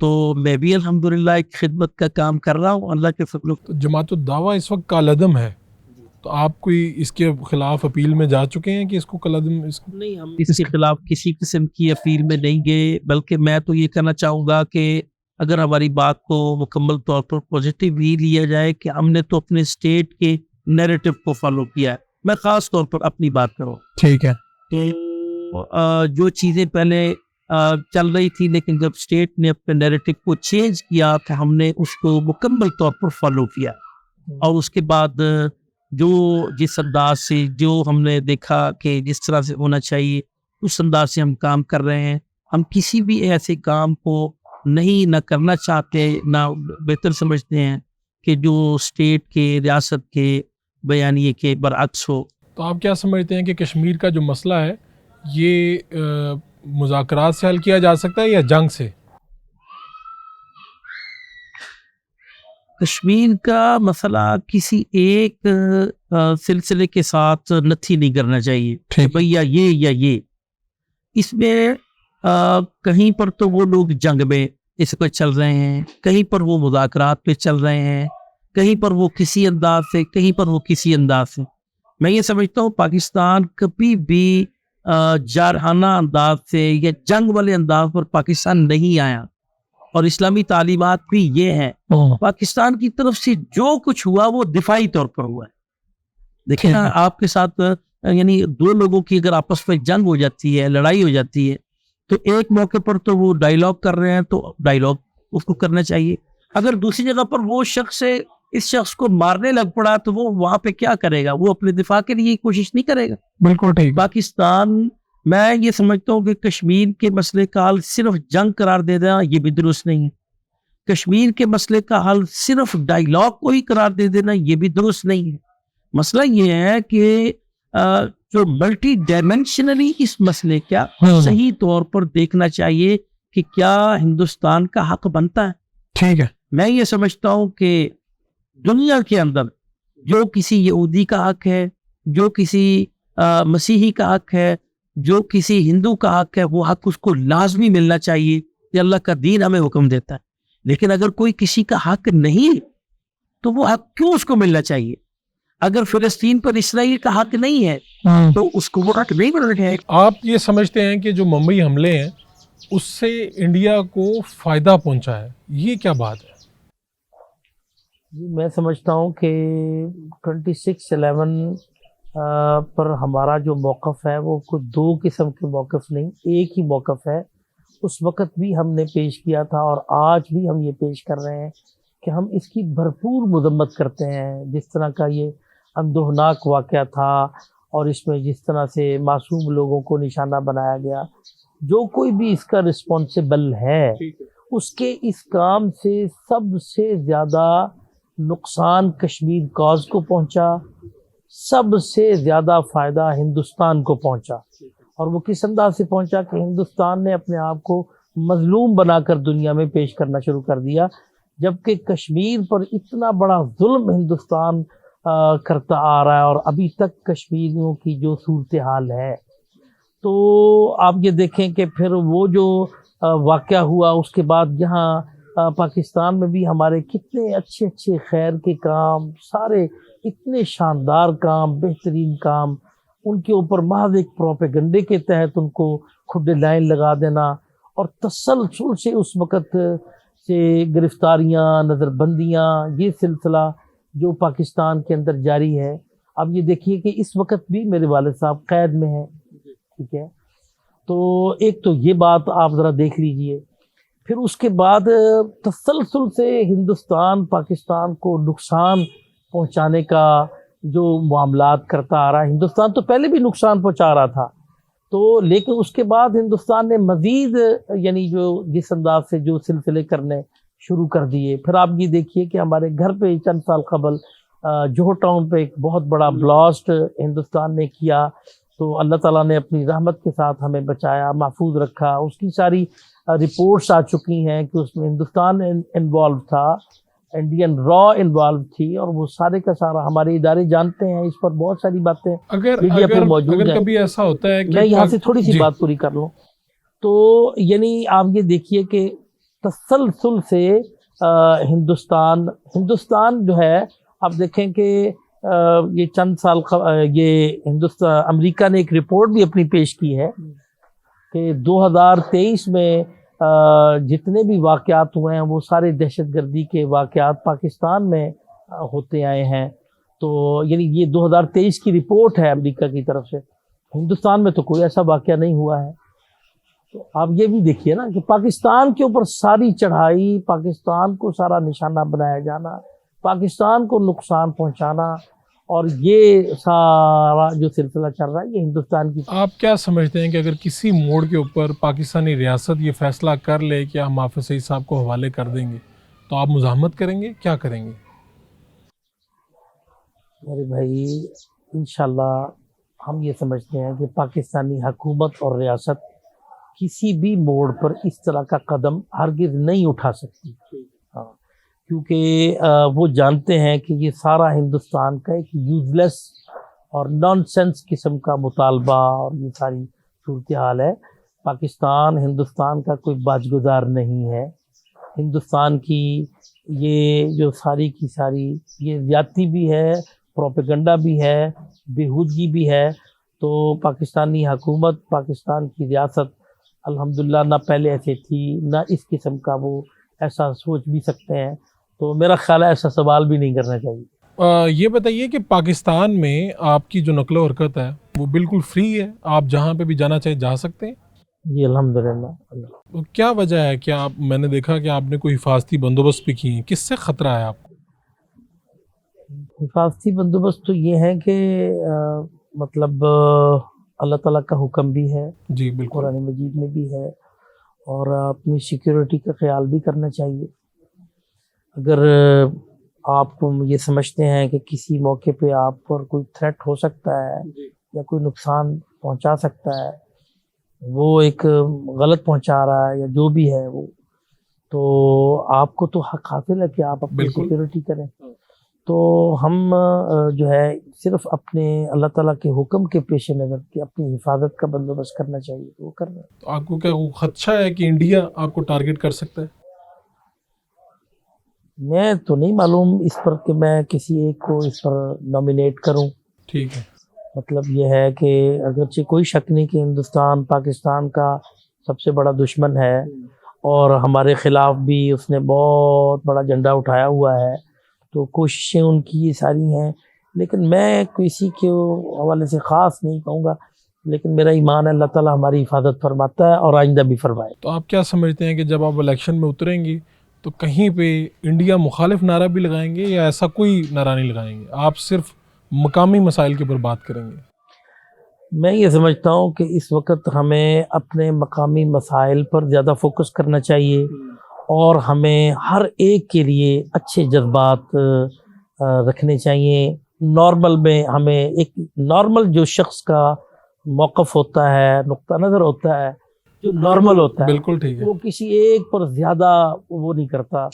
تو میں بھی الحمدللہ ایک خدمت کا کام کر رہا ہوں اللہ کے فضل و تو جماعت الدعوہ اس وقت کالعدم ہے، تو آپ کوئی اس کے خلاف اپیل میں جا چکے ہیں کہ اس کو کالعدم نہیں، ہم اس کے خلاف کسی قسم کی اپیل میں نہیں گئے، بلکہ میں تو یہ کہنا چاہوں گا کہ اگر ہماری بات کو مکمل طور پر پازیٹیو ہی لیا جائے کہ ہم نے تو اپنے اسٹیٹ کے نیریٹو کو فالو کیا ہے. میں خاص طور پر اپنی بات کروں ٹھیک ہے. تو جو چیزیں پہلے چل رہی تھی، لیکن جب اسٹیٹ نے اپنے نیریٹو کو چینج کیا تو ہم نے اس کو مکمل طور پر فالو کیا، اور اس کے بعد جو جس انداز سے جو ہم نے دیکھا کہ جس طرح سے ہونا چاہیے اس انداز سے ہم کام کر رہے ہیں. ہم کسی بھی ایسے کام کو نہیں نہ کرنا چاہتے، نہ بہتر سمجھتے ہیں کہ جو اسٹیٹ کے ریاست کے بیانیے کے برعکس ہو. تو آپ کیا سمجھتے ہیں کہ کشمیر کا جو مسئلہ ہے یہ مذاکرات سے حل کیا جا سکتا ہے یا جنگ سے؟ کشمیر کا مسئلہ کسی ایک سلسلے کے ساتھ نتھی نہیں کرنا چاہیے کہ بھئی یا یہ. اس میں کہیں پر تو وہ لوگ جنگ میں اس پہ چل رہے ہیں، کہیں پر وہ مذاکرات پہ چل رہے ہیں، کہیں پر وہ کسی انداز سے، کہیں پر وہ کسی انداز سے. میں یہ سمجھتا ہوں پاکستان کبھی بھی جارحانہ انداز سے یا جنگ والے انداز پر پاکستان نہیں آیا، اور اسلامی تعلیمات بھی یہ ہیں. پاکستان کی طرف سے جو کچھ ہوا وہ دفاعی طور پر ہوا ہے. دیکھیں آپ کے ساتھ یعنی دو لوگوں کی اگر آپس میں جنگ ہو جاتی ہے، لڑائی ہو جاتی ہے، تو ایک موقع پر تو وہ ڈائیلاگ کر رہے ہیں تو ڈائیلاگ اس کو کرنا چاہیے. اگر دوسری جگہ پر وہ شخص اس شخص کو مارنے لگ پڑا تو وہ وہاں پہ کیا کرے گا؟ وہ اپنے دفاع کے لیے کوشش نہیں کرے گا. بالکل ٹھیک. پاکستان، میں یہ سمجھتا ہوں کہ کشمیر کے مسئلے کا حل صرف جنگ قرار دے دینا یہ بھی درست نہیں ہے. کشمیر کے مسئلے کا حل صرف ڈائیلاگ کو ہی قرار دے دینا یہ بھی درست نہیں ہے. مسئلہ یہ ہے کہ جو ملٹی ڈائمینشنلی اس مسئلے کا صحیح طور پر دیکھنا چاہیے کہ کیا ہندوستان کا حق بنتا ہے. ٹھیک ہے. میں یہ سمجھتا ہوں کہ دنیا کے اندر جو کسی یہودی کا حق ہے، جو کسی مسیحی کا حق ہے، جو کسی ہندو کا حق ہے، وہ حق اس کو لازمی ملنا چاہیے. یہ اللہ کا دین ہمیں حکم دیتا ہے. لیکن اگر کوئی کسی کا حق نہیں تو وہ حق کیوں اس کو ملنا چاہیے؟ اگر فلسطین پر اسرائیل کا حق نہیں ہے تو اس کو وہ حق نہیں ملنا چاہیے. آپ یہ سمجھتے ہیں کہ جو ممبئی حملے ہیں اس سے انڈیا کو فائدہ پہنچا ہے، یہ کیا بات ہے؟ جی میں سمجھتا ہوں کہ 26/11 پر ہمارا جو موقف ہے وہ کوئی دو قسم کے موقف نہیں، ایک ہی موقف ہے. اس وقت بھی ہم نے پیش کیا تھا اور آج بھی ہم یہ پیش کر رہے ہیں کہ ہم اس کی بھرپور مذمت کرتے ہیں. جس طرح کا یہ اندوہناک واقعہ تھا اور اس میں جس طرح سے معصوم لوگوں کو نشانہ بنایا گیا، جو کوئی بھی اس کا رسپانسیبل ہے اس کے اس کام سے سب سے زیادہ نقصان کشمیر کاز کو پہنچا، سب سے زیادہ فائدہ ہندوستان کو پہنچا. اور وہ کس انداز سے پہنچا کہ ہندوستان نے اپنے آپ کو مظلوم بنا کر دنیا میں پیش کرنا شروع کر دیا، جبکہ کشمیر پر اتنا بڑا ظلم ہندوستان کرتا آ رہا ہے اور ابھی تک کشمیریوں کی جو صورتحال ہے. تو آپ یہ دیکھیں کہ پھر وہ جو واقعہ ہوا اس کے بعد یہاں پاکستان میں بھی ہمارے کتنے اچھے اچھے خیر کے کام، سارے اتنے شاندار کام، بہترین کام، ان کے اوپر محض ایک پروپیگنڈے کے تحت ان کو کھڈے لائن لگا دینا اور تسلسل سے اس وقت سے گرفتاریاں، نظر بندیاں، یہ سلسلہ جو پاکستان کے اندر جاری ہے. اب یہ دیکھیے کہ اس وقت بھی میرے والد صاحب قید میں ہیں. ٹھیک ہے، تو ایک تو یہ بات آپ ذرا دیکھ لیجئے. پھر اس کے بعد تسلسل سے ہندوستان پاکستان کو نقصان پہنچانے کا جو معاملات کرتا آ رہا ہے. ہندوستان تو پہلے بھی نقصان پہنچا رہا تھا، تو لیکن اس کے بعد ہندوستان نے مزید یعنی جو جس انداز سے جو سلسلے کرنے شروع کر دیے. پھر آپ یہ دیکھیے کہ ہمارے گھر پہ چند سال قبل جوہر ٹاؤن پہ ایک بہت بڑا بلاسٹ ہندوستان نے کیا، تو اللہ تعالیٰ نے اپنی رحمت کے ساتھ ہمیں بچایا، محفوظ رکھا. اس کی ساری رپورٹس آ چکی ہیں کہ اس میں ہندوستان انوالو تھا. انڈین را انوالو تھی، اور وہ سارے کا سارا ہمارے ادارے جانتے ہیں، اس پر بہت ساری باتیں اگر میڈیا پہ اگر موجود اگر ہیں۔ کبھی ایسا ہوتا ہے کہ میں یہاں سے تھوڑی سی جی بات پوری کر لوں تو یعنی آپ یہ دیکھیے کہ تسلسل سے ہندوستان جو ہے، آپ دیکھیں کہ یہ چند سال یہ ہندوستان امریکہ نے ایک رپورٹ بھی اپنی پیش کی ہے کہ 2023 میں جتنے بھی واقعات ہوئے ہیں وہ سارے دہشت گردی کے واقعات پاکستان میں ہوتے آئے ہیں۔ تو یعنی یہ 2023 کی رپورٹ ہے امریکہ کی طرف سے، ہندوستان میں تو کوئی ایسا واقعہ نہیں ہوا ہے۔ تو آپ یہ بھی دیکھیے نا کہ پاکستان کے اوپر ساری چڑھائی، پاکستان کو سارا نشانہ بنایا جانا، پاکستان کو نقصان پہنچانا، اور یہ سارا جو سلسلہ چل رہا ہے یہ ہندوستان کی۔ آپ کیا سمجھتے ہیں کہ اگر کسی موڑ کے اوپر پاکستانی ریاست یہ فیصلہ کر لے کہ ہم حافظ سعید صاحب کو حوالے کر دیں گے تو آپ مزاحمت کریں گے؟ کیا کریں گے؟ میرے بھائی انشاءاللہ ہم یہ سمجھتے ہیں کہ پاکستانی حکومت اور ریاست کسی بھی موڑ پر اس طرح کا قدم ہرگز نہیں اٹھا سکتی، ہاں، کیونکہ وہ جانتے ہیں کہ یہ سارا ہندوستان کا ایک یوزلیس اور نان سینس قسم کا مطالبہ اور یہ ساری صورتحال ہے۔ پاکستان ہندوستان کا کوئی باج گزار نہیں ہے۔ ہندوستان کی یہ جو ساری کی ساری یہ زیادتی بھی ہے، پروپیگنڈا بھی ہے، بےہودگی بھی ہے۔ تو پاکستانی حکومت، پاکستان کی ریاست الحمدللہ نہ پہلے ایسے تھی، نہ اس قسم کا وہ ایسا سوچ بھی سکتے ہیں۔ تو میرا خیال ہے ایسا سوال بھی نہیں کرنا چاہیے۔ یہ بتائیے کہ پاکستان میں آپ کی جو نقل و حرکت ہے وہ بالکل فری ہے، آپ جہاں پہ بھی جانا چاہے جا سکتے ہیں؟ جی الحمدللہ۔ تو کیا وجہ ہے کہ میں نے دیکھا کہ آپ نے کوئی حفاظتی بندوبست بھی کیے ہیں، کس سے خطرہ ہے آپ کو؟ حفاظتی بندوبست تو یہ ہے کہ مطلب اللہ تعالیٰ کا حکم بھی ہے، جی بالکل، قرآن مجید میں بھی ہے، اور اپنی سیکیورٹی کا خیال بھی کرنا چاہیے۔ اگر آپ یہ سمجھتے ہیں کہ کسی موقع پہ آپ پر کوئی تھریٹ ہو سکتا ہے یا کوئی نقصان پہنچا سکتا ہے، وہ ایک غلط پہنچا رہا ہے یا جو بھی ہے وہ، تو آپ کو تو حق حاصل ہے کہ آپ اپنی بالکل۔ سیکیورٹی کریں۔ تو ہم جو ہے صرف اپنے اللہ تعالیٰ کے حکم کے پیش نظر کہ اپنی حفاظت کا بندوبست کرنا چاہیے، وہ کر رہے ہیں۔ تو آپ کو کیا وہ خدشہ ہے کہ انڈیا آپ کو ٹارگٹ کر سکتا ہے؟ میں تو نہیں معلوم اس پر کہ میں کسی ایک کو اس پر نامینیٹ کروں۔ ٹھیک ہے، مطلب یہ ہے کہ اگرچہ کوئی شک نہیں کہ ہندوستان پاکستان کا سب سے بڑا دشمن ہے، اور ہمارے خلاف بھی اس نے بہت بڑا جھنڈا اٹھایا ہوا ہے، تو کوششیں ان کی یہ ساری ہیں، لیکن میں کسی کے حوالے سے خاص نہیں کہوں گا، لیکن میرا ایمان ہے اللہ تعالیٰ ہماری حفاظت فرماتا ہے اور آئندہ بھی فرمائے۔ تو آپ کیا سمجھتے ہیں کہ جب آپ الیکشن میں اتریں گے تو کہیں پہ انڈیا مخالف نعرہ بھی لگائیں گے یا ایسا کوئی نعرہ نہیں لگائیں گے، آپ صرف مقامی مسائل کے اوپر بات کریں گے؟ میں یہ سمجھتا ہوں کہ اس وقت ہمیں اپنے مقامی مسائل پر زیادہ فوکس کرنا چاہیے، اور ہمیں ہر ایک کے لیے اچھے جذبات رکھنے چاہیے۔ نارمل میں ہمیں ایک نارمل جو شخص کا موقف ہوتا ہے، نقطہ نظر ہوتا ہے، جو نارمل ہوتا ہے، بالکل ٹھیک ہے، وہ کسی ایک پر زیادہ وہ نہیں کرتا۔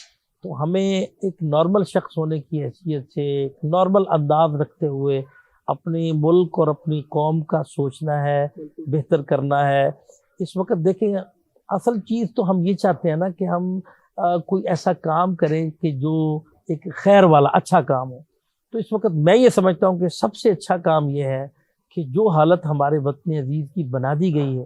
تو ہمیں ایک نارمل شخص ہونے کی حیثیت سے ایک نارمل انداز رکھتے ہوئے اپنے ملک اور اپنی قوم کا سوچنا ہے، بہتر کرنا ہے۔ اس وقت دیکھیں اصل چیز تو ہم یہ چاہتے ہیں نا کہ ہم کوئی ایسا کام کریں کہ جو ایک خیر والا اچھا کام ہو۔ تو اس وقت میں یہ سمجھتا ہوں کہ سب سے اچھا کام یہ ہے کہ جو حالت ہمارے وطن عزیز کی بنا دی گئی ہے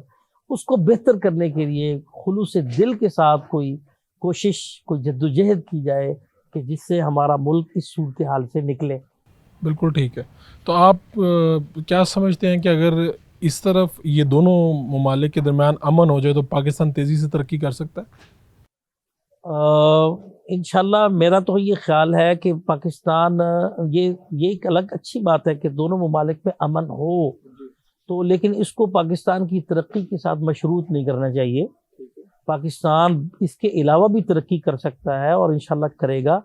اس کو بہتر کرنے کے لیے خلوص دل کے ساتھ کوئی کوشش، کوئی جدوجہد کی جائے کہ جس سے ہمارا ملک اس صورتحال سے نکلے۔ بالکل ٹھیک ہے۔ تو آپ کیا سمجھتے ہیں کہ اگر اس طرف یہ دونوں ممالک کے درمیان امن ہو جائے تو پاکستان تیزی سے ترقی کر سکتا ہے؟ انشاءاللہ میرا تو یہ خیال ہے کہ پاکستان یہ ایک الگ اچھی بات ہے کہ دونوں ممالک میں امن ہو، تو لیکن اس کو پاکستان کی ترقی کے ساتھ مشروط نہیں کرنا چاہیے۔ پاکستان اس کے علاوہ بھی ترقی کر سکتا ہے اور انشاءاللہ کرے گا،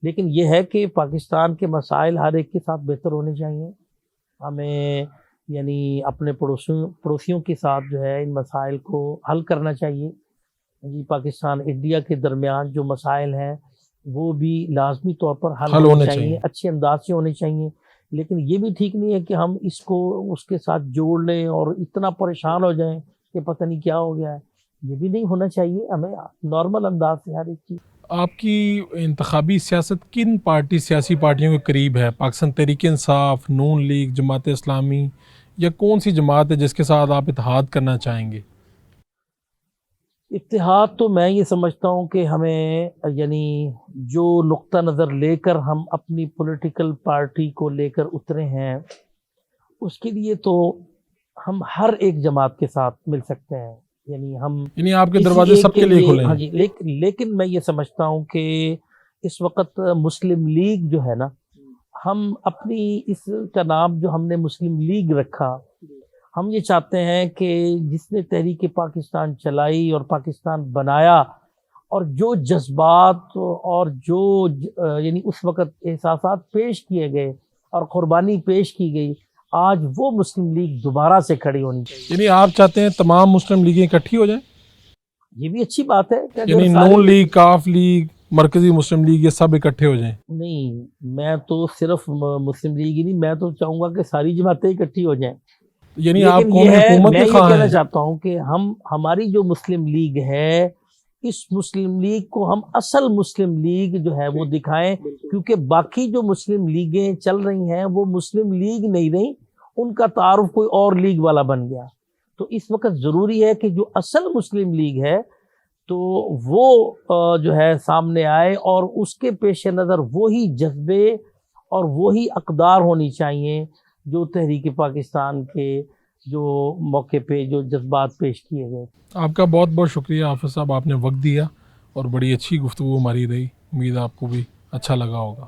لیکن یہ ہے کہ پاکستان کے مسائل ہر ایک کے ساتھ بہتر ہونے چاہیے۔ ہمیں یعنی اپنے پڑوسیوں کے ساتھ جو ہے ان مسائل کو حل کرنا چاہیے۔ جی پاکستان انڈیا کے درمیان جو مسائل ہیں وہ بھی لازمی طور پر حل حل ہونے ہونے چاہیے، چاہیے۔ اچھے انداز سے ہونے چاہیے، لیکن یہ بھی ٹھیک نہیں ہے کہ ہم اس کو اس کے ساتھ جوڑ لیں اور اتنا پریشان ہو جائیں کہ پتہ نہیں کیا ہو گیا ہے۔ یہ بھی نہیں ہونا چاہیے، ہمیں نارمل انداز سے ہر ایک چیز۔ آپ کی انتخابی سیاست کن سیاسی پارٹیوں کے قریب ہے؟ پاکستان تحریک انصاف، نون لیگ، جماعت اسلامی، یا کون سی جماعت ہے جس کے ساتھ آپ اتحاد کرنا چاہیں گے؟ اتحاد تو میں یہ سمجھتا ہوں کہ ہمیں یعنی جو نقطہ نظر لے کر ہم اپنی پولیٹیکل پارٹی کو لے کر اترے ہیں، اس کے لیے تو ہم ہر ایک جماعت کے ساتھ مل سکتے ہیں، یعنی آپ کے کسی دروازے ایک سب کے لیے کھلے ہاں ہیں۔ جی، لیکن میں یہ سمجھتا ہوں کہ اس وقت مسلم لیگ جو ہے نا، ہم اپنی اس کا نام جو ہم نے مسلم لیگ رکھا، ہم یہ چاہتے ہیں کہ جس نے تحریک پاکستان چلائی اور پاکستان بنایا، اور جو جذبات اور جو یعنی اس وقت احساسات پیش کیے گئے اور قربانی پیش کی گئی، آج وہ مسلم لیگ دوبارہ سے کھڑی ہونی چاہیے۔ یعنی آپ چاہتے ہیں تمام مسلم لیگیں اکٹھی ہو جائیں؟ یہ بھی اچھی بات ہے کہ اگر یعنی نون لیگ، کاف لیگ، مرکزی مسلم لیگ، یہ سب اکٹھے ہو جائیں؟ نہیں، میں تو صرف مسلم لیگ ہی نہیں، میں تو چاہوں گا کہ ساری جماعتیں اکٹھی ہو جائیں۔ یعنی آپ لیکن قومی یہ ہے، حکومت میں کے یہ خواہاں کہنا ہیں؟ چاہتا ہوں کہ ہماری جو مسلم لیگ ہے، اس مسلم لیگ کو ہم اصل مسلم لیگ جو ہے وہ دکھائیں، کیونکہ باقی جو مسلم لیگیں چل رہی ہیں وہ مسلم لیگ نہیں رہی، ان کا تعارف کوئی اور لیگ والا بن گیا۔ تو اس وقت ضروری ہے کہ جو اصل مسلم لیگ ہے تو وہ جو ہے سامنے آئے، اور اس کے پیش نظر وہی جذبے اور وہی اقدار ہونی چاہیے جو تحریک پاکستان کے جو موقع پہ جو جذبات پیش کیے گئے۔ آپ کا بہت بہت شکریہ حافظ صاحب، آپ نے وقت دیا اور بڑی اچھی گفتگو ہماری رہی، امید آپ کو بھی اچھا لگا ہوگا۔